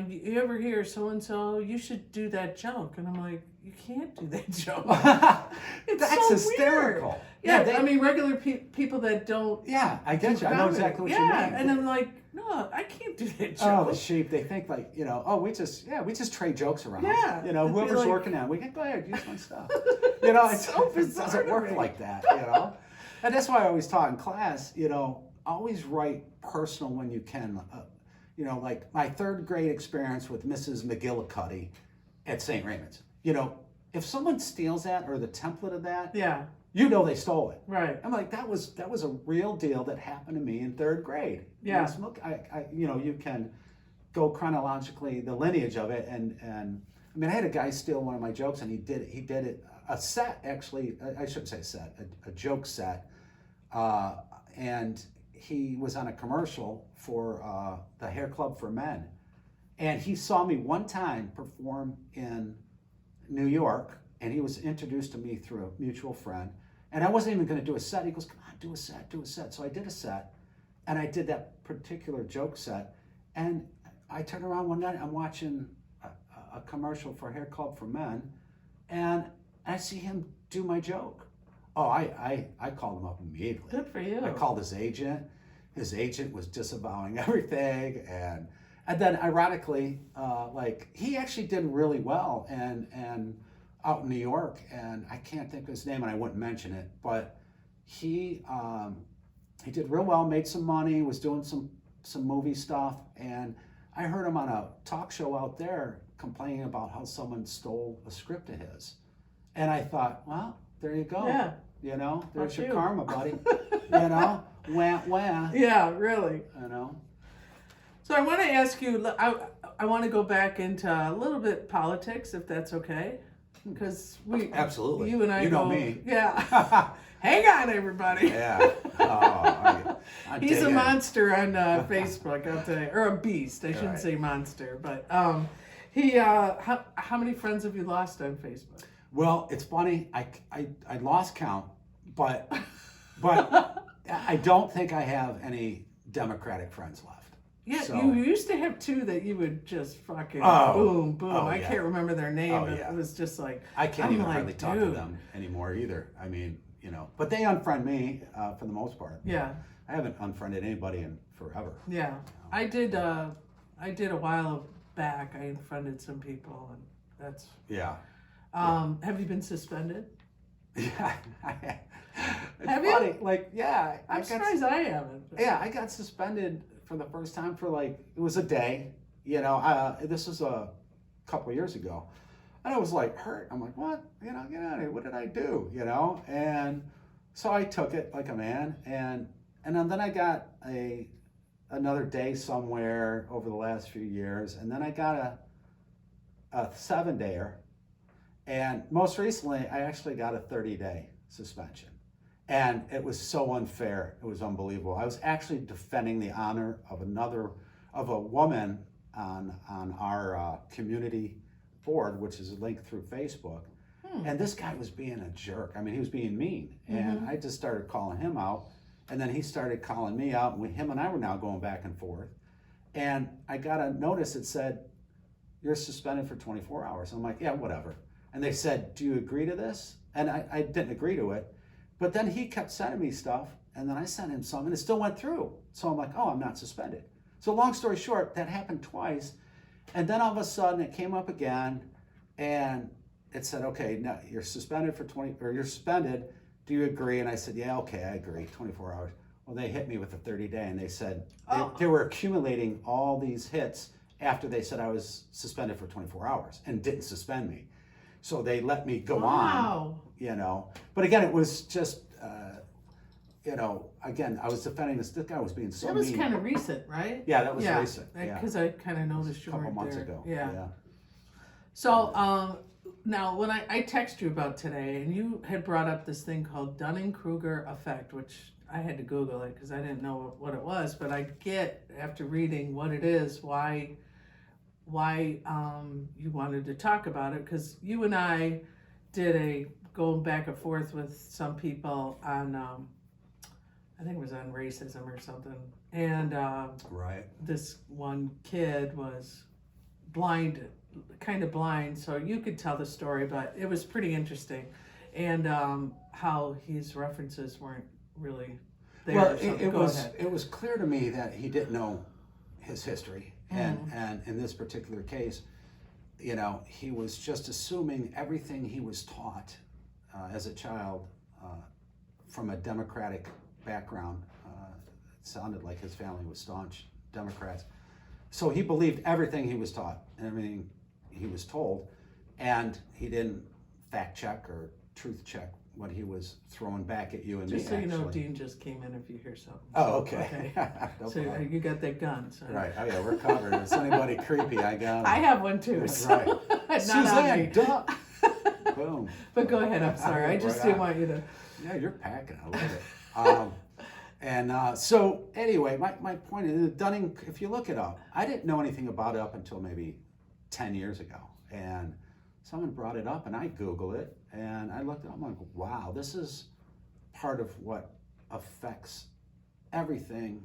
you ever hear so-and-so, you should do that joke. And I'm like, you can't do that joke. It's that's so hysterical. Weird. Yeah, they- I mean, regular people that don't. Yeah, I get you. I know comedy. exactly what yeah, you mean. and I'm like, no, I can't do that Oh, the joke. sheep. They think like, we just trade jokes around. Yeah. Whoever's Like- working on it, we can go ahead, use my stuff. It's so it bizarre doesn't to work me. like that, And that's why I always taught in class, always write personal when you can. Like my third grade experience with Mrs. McGillicuddy at St. Raymond's. If someone steals that or the template of that, Yeah, they stole it. right. I'm like, that was a real deal that happened to me in third grade. Yeah. You can go chronologically the lineage of it, and I mean, I had a guy steal one of my jokes, and he did it a set actually. I shouldn't say set, a joke set, and he was on a commercial for the Hair Club for Men, and he saw me one time perform in New York, and he was introduced to me through a mutual friend, and I wasn't even going to do a set. He goes, "Come on, do a set." So I did a set, and I did that particular joke set, and I turned around one night, I'm watching a commercial for Hair Club for Men, and I see him do my joke. Oh, I called him up immediately. Good for you. I called his agent. His agent was disavowing everything, and then ironically, like he actually did really well, and out in New York, and I can't think of his name, and I wouldn't mention it, but he did real well, made some money, was doing some movie stuff, and I heard him on a talk show out there complaining about how someone stole a script of his, and I thought, well, there you go. Yeah. You know, there's Fuck your you. karma, buddy. You know, wah wah. Yeah, really. You know. So I want to ask you, I want to go back into a little bit politics, if that's okay. Because Absolutely. you and I you know go, me. Yeah. Hang on, everybody. Yeah. Oh, I He's dig a it. monster on Facebook, I'll tell you. Or a beast. I shouldn't Right. say monster. But how many friends have you lost on Facebook? Well, it's funny. I lost count, but I don't think I have any Democratic friends left. Yeah, So- you used to have two that you would just fucking Oh. boom, boom. Oh, I yeah. can't remember their name, Oh, but yeah. it was just like, I can't I'm even like, hardly talk to dude. them anymore either. I mean, you know, but they unfriend me for the most part. Yeah, I haven't unfriended anybody in forever. yeah. I did a while back. I unfriended some people, and that's. Yeah. Have you been suspended? Yeah. It's Have you? funny. Like, yeah. I'm surprised I haven't. Yeah, I got suspended for the first time for like, it was a day, you know, this was a couple of years ago. And I was like hurt. I'm like, what? You know, get out of here. What did I do? You know? And so I took it like a man. And then I got another day somewhere over the last few years. And then I got a 7-dayer. And most recently, I actually got a 30-day suspension. And it was so unfair. It was unbelievable. I was actually defending the honor of a woman on our community board, which is linked through Facebook. And this guy was being a jerk. I mean, he was being mean. And I just started calling him out. And then he started calling me out. And him and I were now going back and forth. And I got a notice that said, you're suspended for 24 hours. I'm like, yeah, whatever. And they said, do you agree to this? And I didn't agree to it. But then he kept sending me stuff, and then I sent him some, and it still went through. So I'm like, oh, I'm not suspended. So long story short, that happened twice. And then all of a sudden, it came up again, and it said, okay, now you're suspended for you're suspended. Do you agree? And I said, yeah, okay, I agree, 24 hours. Well, they hit me with a 30-day, and they said they were accumulating all these hits after they said I was suspended for 24 hours and didn't suspend me. So they let me go on, you know. But again, it was just, you know, again, I was defending this guy was being so mean. That was kind of recent, right? Yeah, that was recent. Yeah, Because I kind of noticed you a couple weren't months there. ago. Yeah. So now, when I texted you about today, and you had brought up this thing called Dunning-Kruger Effect, which I had to Google it because I didn't know what it was, but I get, after reading what it is, why you wanted to talk about it, because you and I did going back and forth with some people on, I think it was on racism or something, and Right. this one kid was kind of blind, so you could tell the story, but it was pretty interesting, and how his references weren't really there. Well, So go ahead. it was clear to me that he didn't know his history. And in this particular case, you know, he was just assuming everything he was taught as a child from a Democratic background. It sounded like his family was staunch Democrats. So he believed everything he was taught and everything he was told, and he didn't fact check or truth check what he was throwing back at you and Just me, so you know, actually. Dean just came in if you hear something. Oh, okay. No So problem. you got that gun. So. Right. Oh yeah, we're covered. If it's anybody creepy, I got 'em. I have one too. That's So right. not on me. Suzanne, duh. Boom. But go ahead. I'm sorry. I just Right didn't on. want you to. Yeah, you're packing. I love it. So anyway, my point is, Dunning, if you look it up, I didn't know anything about it up until maybe 10 years ago. And someone brought it up, and I Googled it, and I looked at it, I'm like, wow, this is part of what affects everything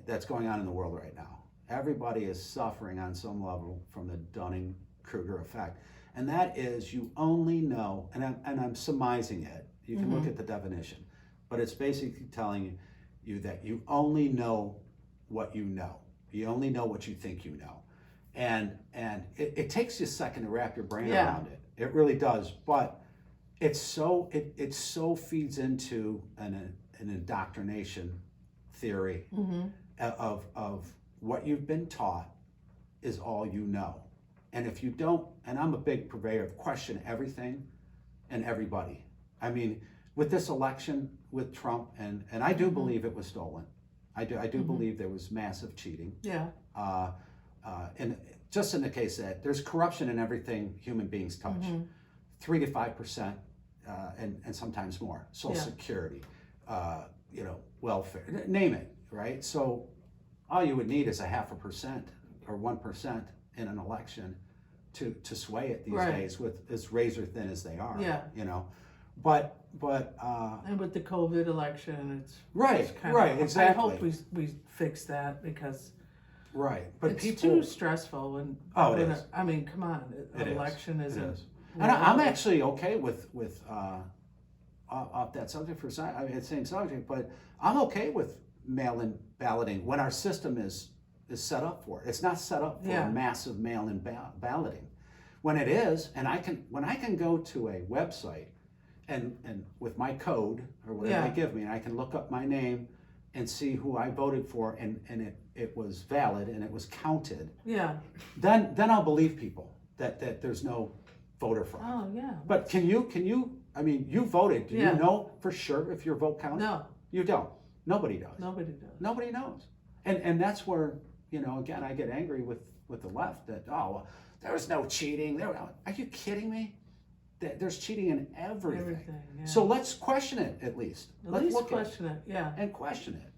that's going on in the world right now. Everybody is suffering on some level from the Dunning-Kruger Effect. And that is you only know, and I'm surmising it. You can look at the definition, but it's basically telling you that you only know what you know. You only know what you think you know. And it takes you a second to wrap your brain around it. It really does. But it so feeds into an indoctrination theory of what you've been taught is all you know. And if you don't, and I'm a big purveyor of question everything and everybody. I mean, with this election with Trump, and I do believe it was stolen. I do believe there was massive cheating. Yeah. And just in the case that there's corruption in everything human beings touch, 3 to 5%, and sometimes more. Social Security, welfare, name it, right? So all you would need is a 0.5% or 1% in an election to sway it these days, with as razor thin as they are. Yeah. But and with the COVID election, it's exactly. I hope we fix that, because but it's people, too stressful. And it is. I mean, come on, an election It isn't. is. And I'm actually okay with off that subject for a second. I mean, it's the same subject, but I'm okay with mail-in balloting when our system is set up for it. It's not set up for massive mail-in balloting. When it is, and when I can go to a website and with my code or whatever they give me, and I can look up my name and see who I voted for, and it was valid and it was counted. Yeah. Then I'll believe people that there's no voter fraud. Oh yeah. But can you? I mean, you voted. Do you know for sure if your vote counted? No. You don't. Nobody does. Nobody does. Nobody knows. And that's where, again, I get angry with the left that, there was no cheating. Are you kidding me? There's cheating in everything. Yeah. So let's question it at least. Let's look question it. Yeah. And question it,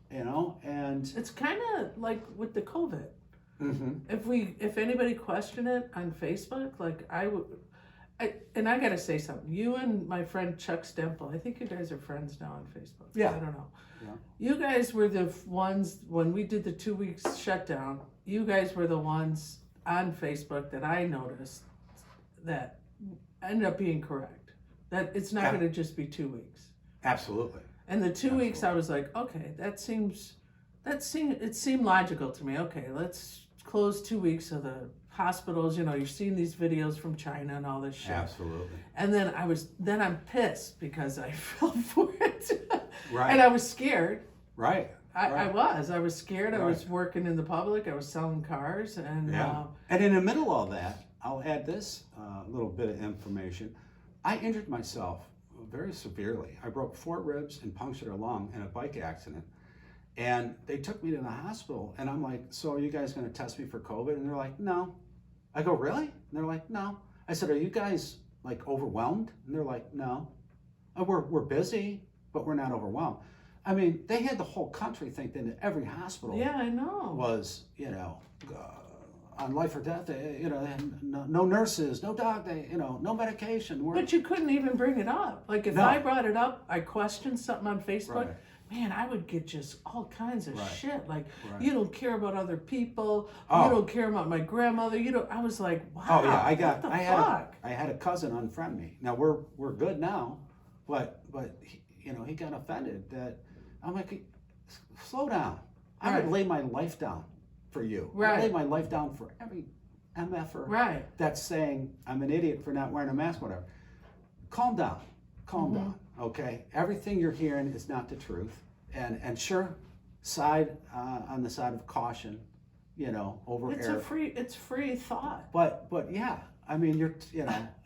and it's kind of like with the COVID. Mm-hmm. If anybody questioned it on Facebook, like I gotta say something. You and my friend Chuck Stemple, I think you guys are friends now on Facebook. Yeah. I don't know. Yeah. You guys were the ones, when we did the 2 weeks shutdown, you guys were the ones on Facebook that I noticed that ended up being correct. That it's not going to just be 2 weeks. Absolutely. And the 2 weeks, I was like, okay, it seemed logical to me. Okay, let's close 2 weeks of the hospitals. You're seeing these videos from China and all this shit. Absolutely. And then I'm pissed because I fell for it. Right. And I was scared. Right. I was scared. I was working in the public. I was selling cars, and and in the middle of all that, I'll add this little bit of information. I injured myself very severely. I broke 4 ribs and punctured a lung in a bike accident, and they took me to the hospital. And I'm like, "So are you guys going to test me for COVID?" And they're like, "No." I go, "Really?" And they're like, "No." I said, "Are you guys like overwhelmed?" And they're like, "No." We're busy, but we're not overwhelmed. I mean, they had the whole country think that every hospital I know. was, on life or death. They had no nurses, no doc, no medication. But you couldn't even bring it up. Like if I brought it up, I questioned something on Facebook, man, I would get just all kinds of shit. Like, you don't care about other people. You don't care about my grandmother. I was like, wow. Oh yeah, I had a cousin unfriend me. Now we're good now, but he got offended that I'm like, slow down. I would lay my life down for you. I lay my life down for every MFer that's saying I'm an idiot for not wearing a mask, whatever. Calm down. Calm down. Okay? Everything you're hearing is not the truth. And sure, on the side of caution, over air. It's free thought. But yeah, I mean,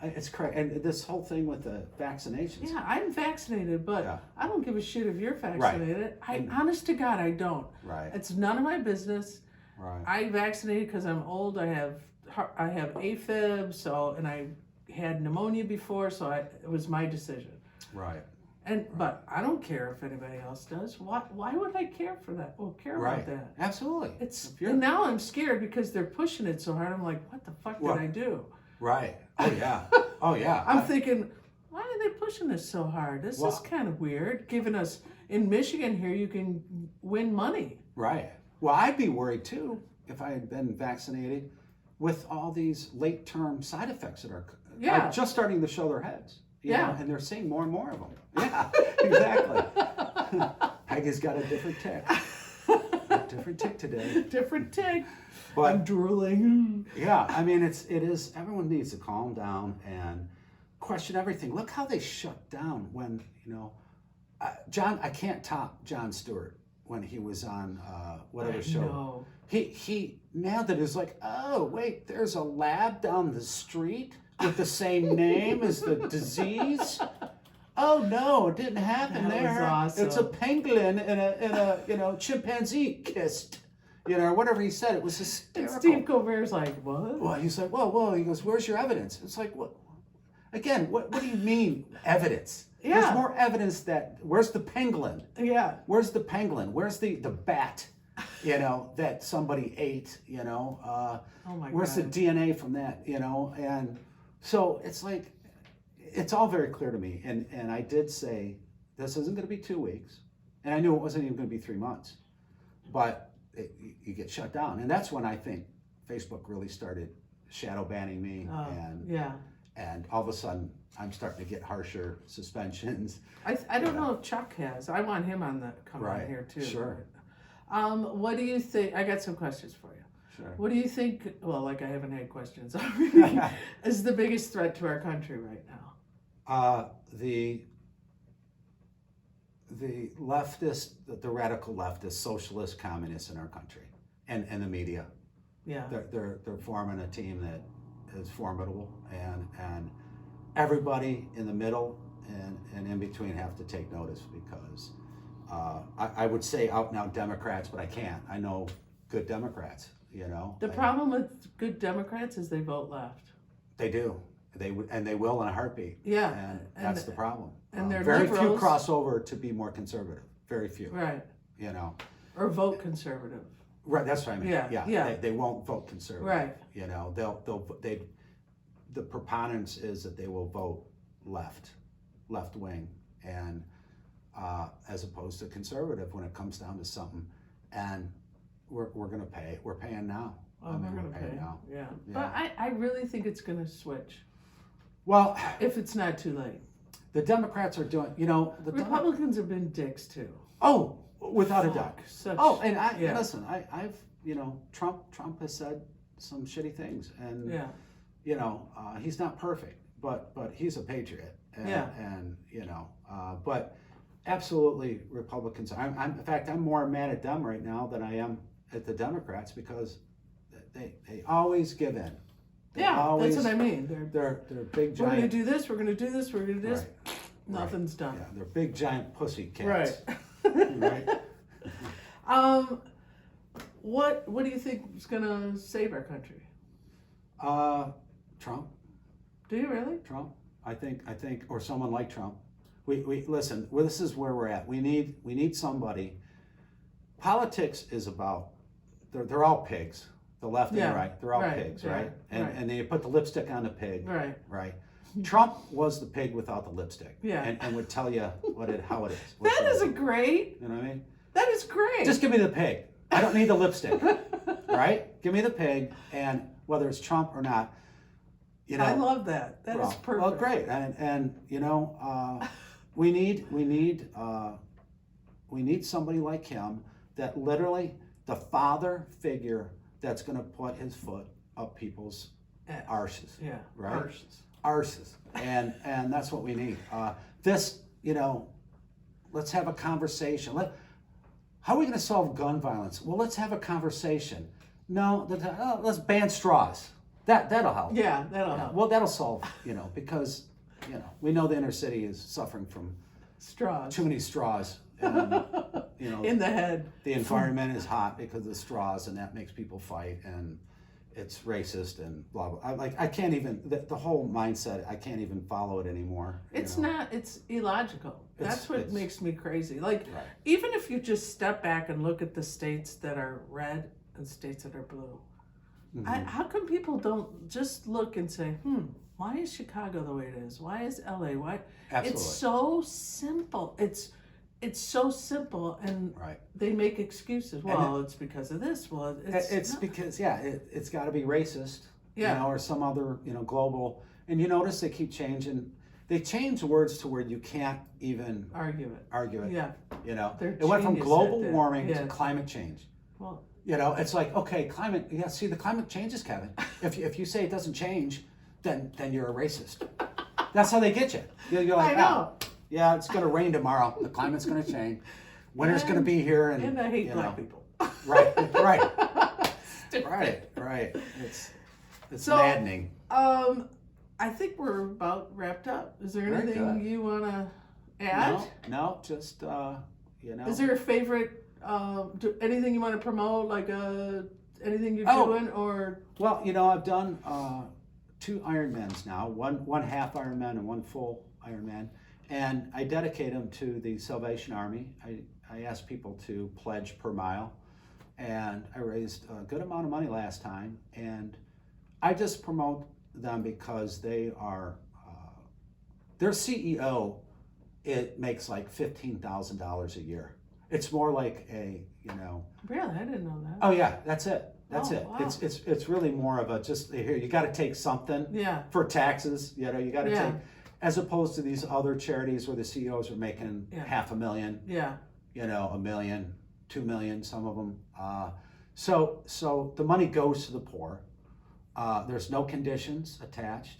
it's crazy. And this whole thing with the vaccinations. Yeah, I'm vaccinated, but I don't give a shit if you're vaccinated. Honest to God, I don't. Right. It's none of my business. Right. I vaccinated because I'm old. I have AFib, and I had pneumonia before, so it was my decision. Right. But I don't care if anybody else does. Why would I care for that? About that? Absolutely. And now I'm scared because they're pushing it so hard. I'm like, what the fuck did I do? Right. Oh yeah. Oh yeah. I'm thinking, why are they pushing this so hard? This is kind of weird. Giving us in Michigan here, you can win money. Right. Well, I'd be worried too if I had been vaccinated with all these late-term side effects that are Yeah. just starting to show their heads. You Yeah. know, and they're seeing more and more of them. Yeah, exactly. Peggy's got a different tick. Different tick today. Different tick. But I'm drooling. yeah, I mean, it is, everyone needs to calm down and question everything. Look how they shut down when, you know, I can't top Jon Stewart when he was on whatever show. No. He nailed it. It was like, oh, wait, there's a lab down the street with the same name as the disease. Oh no, it didn't happen That there. was awesome. It's a pangolin and a you know, chimpanzee kissed. You know, whatever he said, it was And hysterical. Steve Colbert's like, what? Well, he's like, whoa. He goes, where's your evidence? It's like, what? Again, what do you mean evidence? Yeah. There's more evidence that, where's the pangolin? Yeah. Where's the pangolin? Where's the bat, you know, that somebody ate, you know? Oh my Where's God. the DNA from that, you know? And so it's like, it's all very clear to me. And I did say, this isn't going to be 2 weeks. And I knew it wasn't even going to be 3 months. But you get shut down. And that's when I think Facebook really started shadow banning me. Yeah. And all of a sudden, I'm starting to get harsher suspensions. I don't know if Chuck has. I want him on the come on Right. here too. Sure. What do you think? I got some questions for you. Sure. What do you think? Well, like I haven't had questions already. Is the biggest threat to our country right now? The leftist, the radical leftist, socialist communists in our country, and the media. Yeah. They're forming a team that is formidable, and everybody in the middle and in between have to take notice, because I would say out and out Democrats, but I can't. I know good Democrats, you know. The problem with good Democrats is they vote left. They do. They will in a heartbeat. Yeah. And that's the problem. And they're very liberals. few cross over to be more conservative. Very few. Right. You know. Or vote conservative. Right. That's what I mean. Yeah. They won't vote conservative. Right. You know. The preponderance is that they will vote left wing, and as opposed to conservative when it comes down to something. And we're gonna pay. We're paying now. Oh, we're gonna pay now. Yeah. But I really think it's gonna switch. Well, if it's not too late. The Democrats are doing, you know, the Republicans have been dicks too. Oh, without a doubt. And listen, I've, you know, Trump has said some shitty things, and you know, he's not perfect, but he's a patriot, and you know, but absolutely Republicans. In fact, I'm more mad at them right now than I am at the Democrats, because they always give in. That's what I mean. They're big giant. We're going to do this. We're going to do this. We're going to do this. Right. Nothing's done. Yeah, they're big giant pussy cats. Right. Right. What do you think is going to save our country? Trump. Do you really? Trump. I think, or someone like Trump. We listen. Well, this is where we're at. We need somebody. Politics is about. They're all pigs. The left and the right, they're all pigs, right? And then you put the lipstick on the pig, right? Trump was the pig without the lipstick, and would tell you how it is. That is great. You know what I mean? That is great. Just give me the pig. I don't need the lipstick, right? Give me the pig, and whether it's Trump or not, you know. I love that. That is perfect. Well, great, and you know, we need somebody like him, that literally the father figure that's going to put his foot up people's arses. Yeah, right? Arses. And that's what we need. This, you know, let's have a conversation. How are we going to solve gun violence? Well, let's have a conversation. No, let's ban straws. That'll help. Yeah, that'll help. Well, that'll solve, you know, because, you know, we know the inner city is suffering from straws. Too many straws. And, you know, in the head. The environment is hot because of the straws, and that makes people fight, and it's racist and blah blah. I can't even the whole mindset. I can't even follow it anymore. It's not. It's illogical. That's what makes me crazy. Like even if you just step back and look at the states that are red and states that are blue, how come people don't just look and say, why is Chicago the way it is? Why is LA? Why? Absolutely. It's so simple. It's so simple, and they make excuses. Well, it's because of this. Well, it's because it's got to be racist. Yeah. You know, or some other, you know, global. And you notice they keep changing. They change words to where you can't even argue it. it. Yeah. You know, They're it went from genius global at that. warming Yeah. to climate change. Well, You know, it's like, okay, climate. Yeah, see, the climate changes, Kevin. If you say it doesn't change, then you're a racist. That's how they get you. You're like, I know. "Oh, yeah, it's going to rain tomorrow. The climate's going to change. Winter's going to be here, And I hate black know." people. Right, right, Stupid. right. It's So, maddening. I think we're about wrapped up. Is there Very anything good. you want to add? No, just you know. Is there a favorite, anything you want to promote, like anything you're Oh. doing, or? Well, you know, I've done 2 Ironmans now, one half Ironman and one full Ironman, and I dedicate them to the Salvation Army. I asked people to pledge per mile, and I raised a good amount of money last time, and I just promote them because they are, their CEO, it makes like $15,000 a year. It's more like a, you know. Really, I didn't know that. Oh yeah, that's it. That's Oh, it. wow. It's really more of a just here. You got to take something Yeah. for taxes. You know, you got to Yeah. take, as opposed to these other charities where the CEOs are making Yeah. $500,000. Yeah. You know, $1 million, $2 million, some of them. So the money goes to the poor. There's no conditions attached.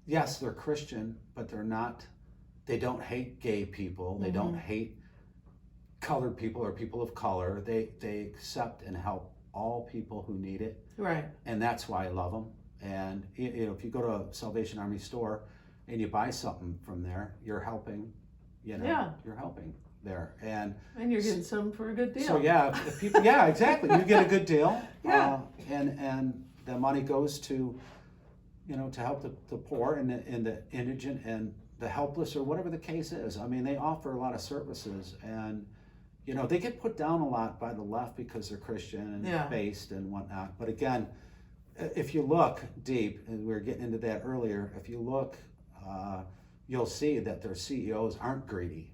Yes, they're Christian, but they're not. They don't hate gay people. They don't hate colored people or people of color. They accept and help all people who need it. Right. And that's why I love them. And you know, if you go to a Salvation Army store and you buy something from there, you're helping. You know, Yeah. you're helping there. And you're getting some for a good deal. so yeah, if people, yeah, exactly. You get a good deal. Yeah. And the money goes to, you know, to help the poor and the indigent and the helpless or whatever the case is. I mean, they offer a lot of services, and you know, they get put down a lot by the left because they're Christian and based and whatnot. But again, if you look deep, and we were getting into that earlier, if you look, you'll see that their CEOs aren't greedy,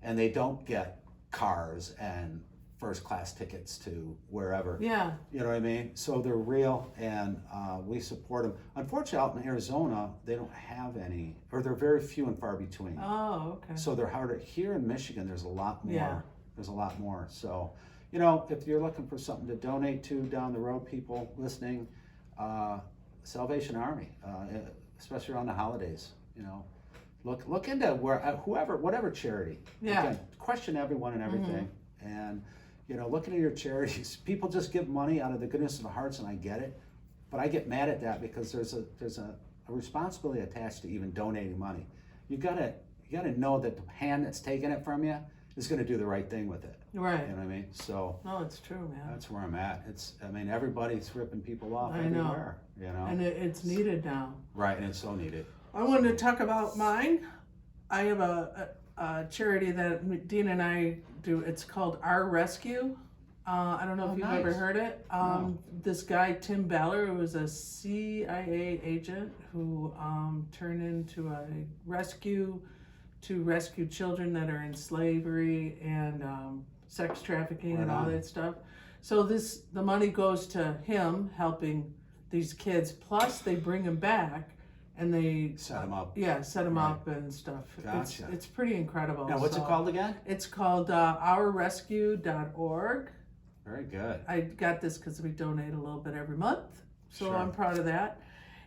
and they don't get cars and first class tickets to wherever. Yeah. You know what I mean? So they're real, and we support them. Unfortunately, out in Arizona, they don't have any, or they're very few and far between. Oh, okay. So they're harder. Here in Michigan, there's a lot more. Yeah. There's a lot more. So, you know, if you're looking for something to donate to down the road, people listening, Salvation Army, especially around the holidays, you know, look into whatever charity. Yeah. Again, question everyone and everything, and you know, look into your charities. People just give money out of the goodness of their hearts, and I get it, but I get mad at that because there's a responsibility attached to even donating money. You gotta know that the hand that's taking it from you is going to do the right thing with it. Right. You know what I mean? So No, it's true, man. that's where I'm at. I mean, everybody's ripping people off I know. everywhere. You know? And it's needed now. Right, and it's so needed. I wanted to talk about mine. I have a charity that Dean and I do. It's called Our Rescue. I don't know if you've ever nice. heard it. No. This guy, Tim Baller, who was a CIA agent who turned into a rescue to rescue children that are in slavery and sex trafficking and all that stuff. So the money goes to him helping these kids. Plus, they bring them back and they Set them up. Yeah, set them up and stuff. Gotcha. It's pretty incredible. Now, what's it called again? It's called ourrescue.org. Very good. I got this because we donate a little bit every month, so Sure. I'm proud of that.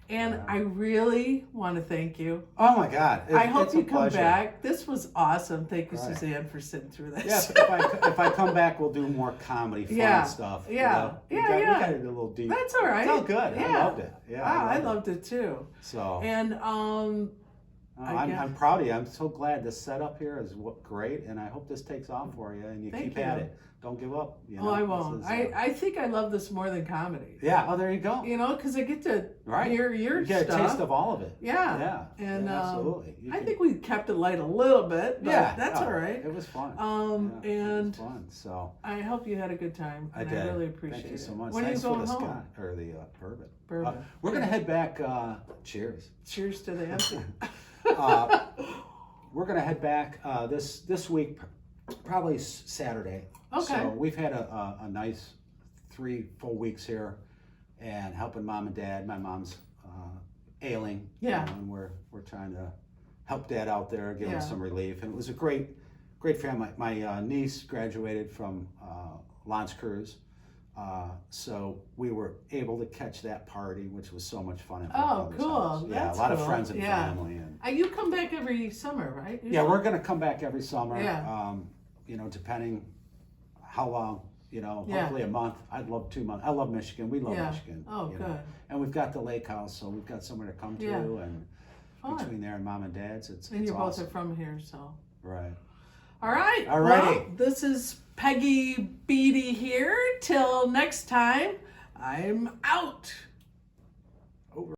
And Wow. I really want to thank you. Oh my God! I hope it's you a come pleasure. back. This was awesome. Thank you, Right. Suzanne, for sitting through this. Yes, if I come back, we'll do more comedy, fun Yeah. stuff. Yeah. You know? We Yeah, got yeah. to do a little deep. That's all right. It's all good. Yeah. I loved it. Yeah, Wow, I loved it too. So And I'm proud of you. I'm so glad the setup here is great, and I hope this takes off for you, and you Thank keep you. at it. Don't give up. You know? oh, I This won't. is, I think I love this more than comedy. yeah. Oh, there you go. You know, because I get to Right. hear your You get stuff. a taste of all of it. Yeah. Yeah. And yeah, absolutely. You I can- think we kept it light a little bit, but yeah, that's no, all right. It was fun. Yeah, it and was fun. So I hope you had a good time. I And did. I really appreciate Thank you so it. much. When Thanks are you for going the home? Scott or the bourbon. Bourbon. We're gonna head back. Cheers. Cheers to the empty. We're gonna head back this week, probably Saturday. Okay. So we've had a nice 3 full weeks here, and helping mom and dad. My mom's ailing, Yeah. and we're trying to help dad out there, give Yeah. him some relief. And it was a great family. My niece graduated from Lance Cruise, so we were able to catch that party, which was so much fun. At my Oh, brother's cool. house. Yeah, That's a lot cool. of friends and Yeah. family. And You come back every summer, right? yeah, we're gonna come back every summer. Yeah. Depending how long. Yeah. Hopefully a month. I'd love 2 months. I love Michigan. We love Yeah. Michigan. Oh, good. And we've got the lake house, so we've got somewhere to come to. Yeah. And Fun. between there and mom and dad's, it's And you both awesome. are from here, so. Right. All right. All Well, righty. this is Peggy Beatty here. Till next time, I'm out.